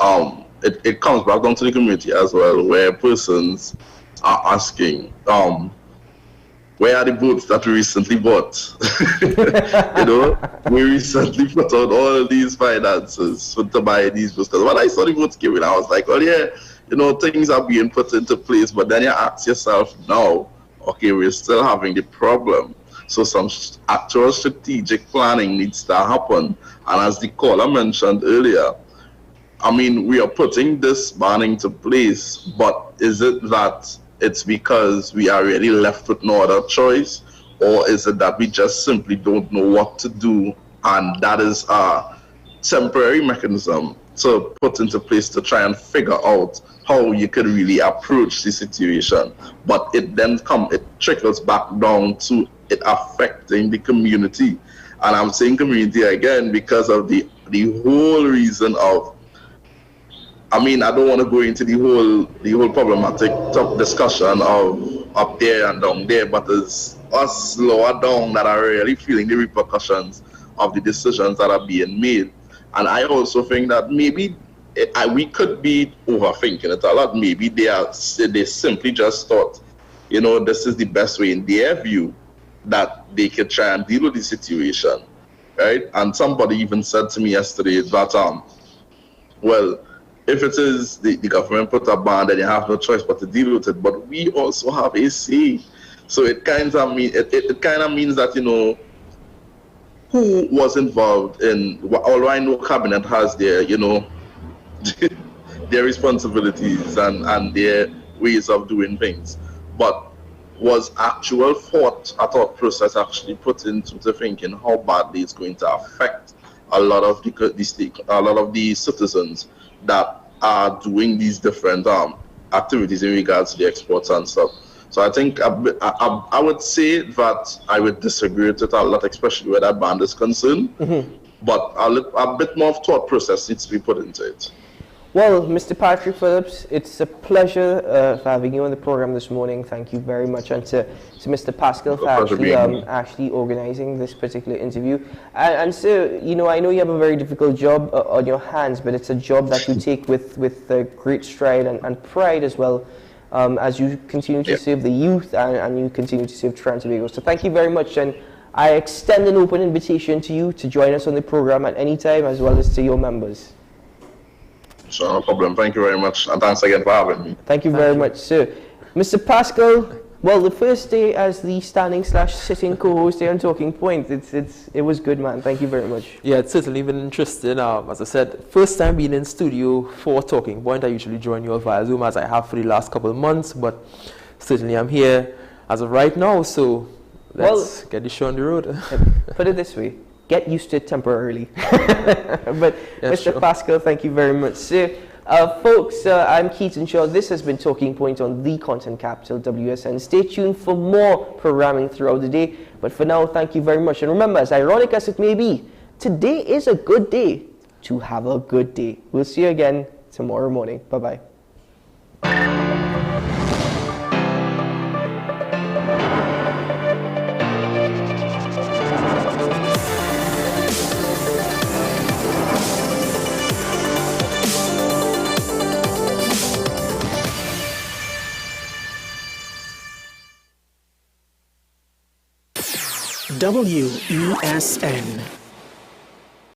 it comes back down to the community as well, where persons are asking, where are the boats that we recently bought? You know, we recently put out all these finances to buy these boats. Because when I saw the boats given, I was like, oh yeah, you know, things are being put into place. But then you ask yourself now, okay, we're still having the problem. So some actual strategic planning needs to happen. And as the caller mentioned earlier, I mean, we are putting this ban into place, but is it that it's because we are really left with no other choice, or is it that we just simply don't know what to do, and that is a temporary mechanism to put into place to try and figure out how you can really approach the situation? But it then it trickles back down to it affecting the community, and I'm saying community again because of the whole reason of, I mean, I don't want to go into the whole problematic discussion of up there and down there, but it's us lower down that are really feeling the repercussions of the decisions that are being made. And I also think that maybe we could be overthinking it a lot. Maybe they simply just thought, you know, this is the best way in their view that they could try and deal with the situation, right? And somebody even said to me yesterday that, well, if it is the government put a ban, then you have no choice but to deal with it. But we also have a say. So it kind of means that, you know, who was involved in, although I know cabinet has their, you know, their responsibilities and their ways of doing things, but was actual thought process actually put into thinking how badly it's going to affect a lot of the citizens that are doing these different activities in regards to the exports and stuff. So I think I would say that I would disagree with it a lot, especially where that ban is concerned. But a bit more of thought process needs to be put into it. Well, Mr. Patrick Phillips, it's a pleasure for having you on the program this morning. Thank you very much, and to Mr. Pascal for actually organizing this particular interview. And so, you know, I know you have a very difficult job on your hands, but it's a job that you take with great stride and pride as well, as you continue to serve the youth and you continue to serve Trinidad and Tobago. So thank you very much, and I extend an open invitation to you to join us on the program at any time, as well as to your members. Sure, no problem. Thank you very much, and thanks again for having me. Thank you very much, sir. Mr. Pascal, well, the first day as the standing/sitting co-host here on Talking Point, it was good, man. Thank you very much. Yeah, it's certainly been interesting. As I said, first time being in studio for Talking Point. I usually join you all via Zoom, as I have for the last couple of months, but certainly I'm here as of right now, so let's get the show on the road. Put it this way. Get used to it temporarily. But Mr. Pascal, thank you very much, sir. Folks, I'm Keaton Shaw. This has been Talking Point on the Content Capital, WSN. Stay tuned for more programming throughout the day. But for now, thank you very much. And remember, as ironic as it may be, today is a good day to have a good day. We'll see you again tomorrow morning. Bye-bye. WESN.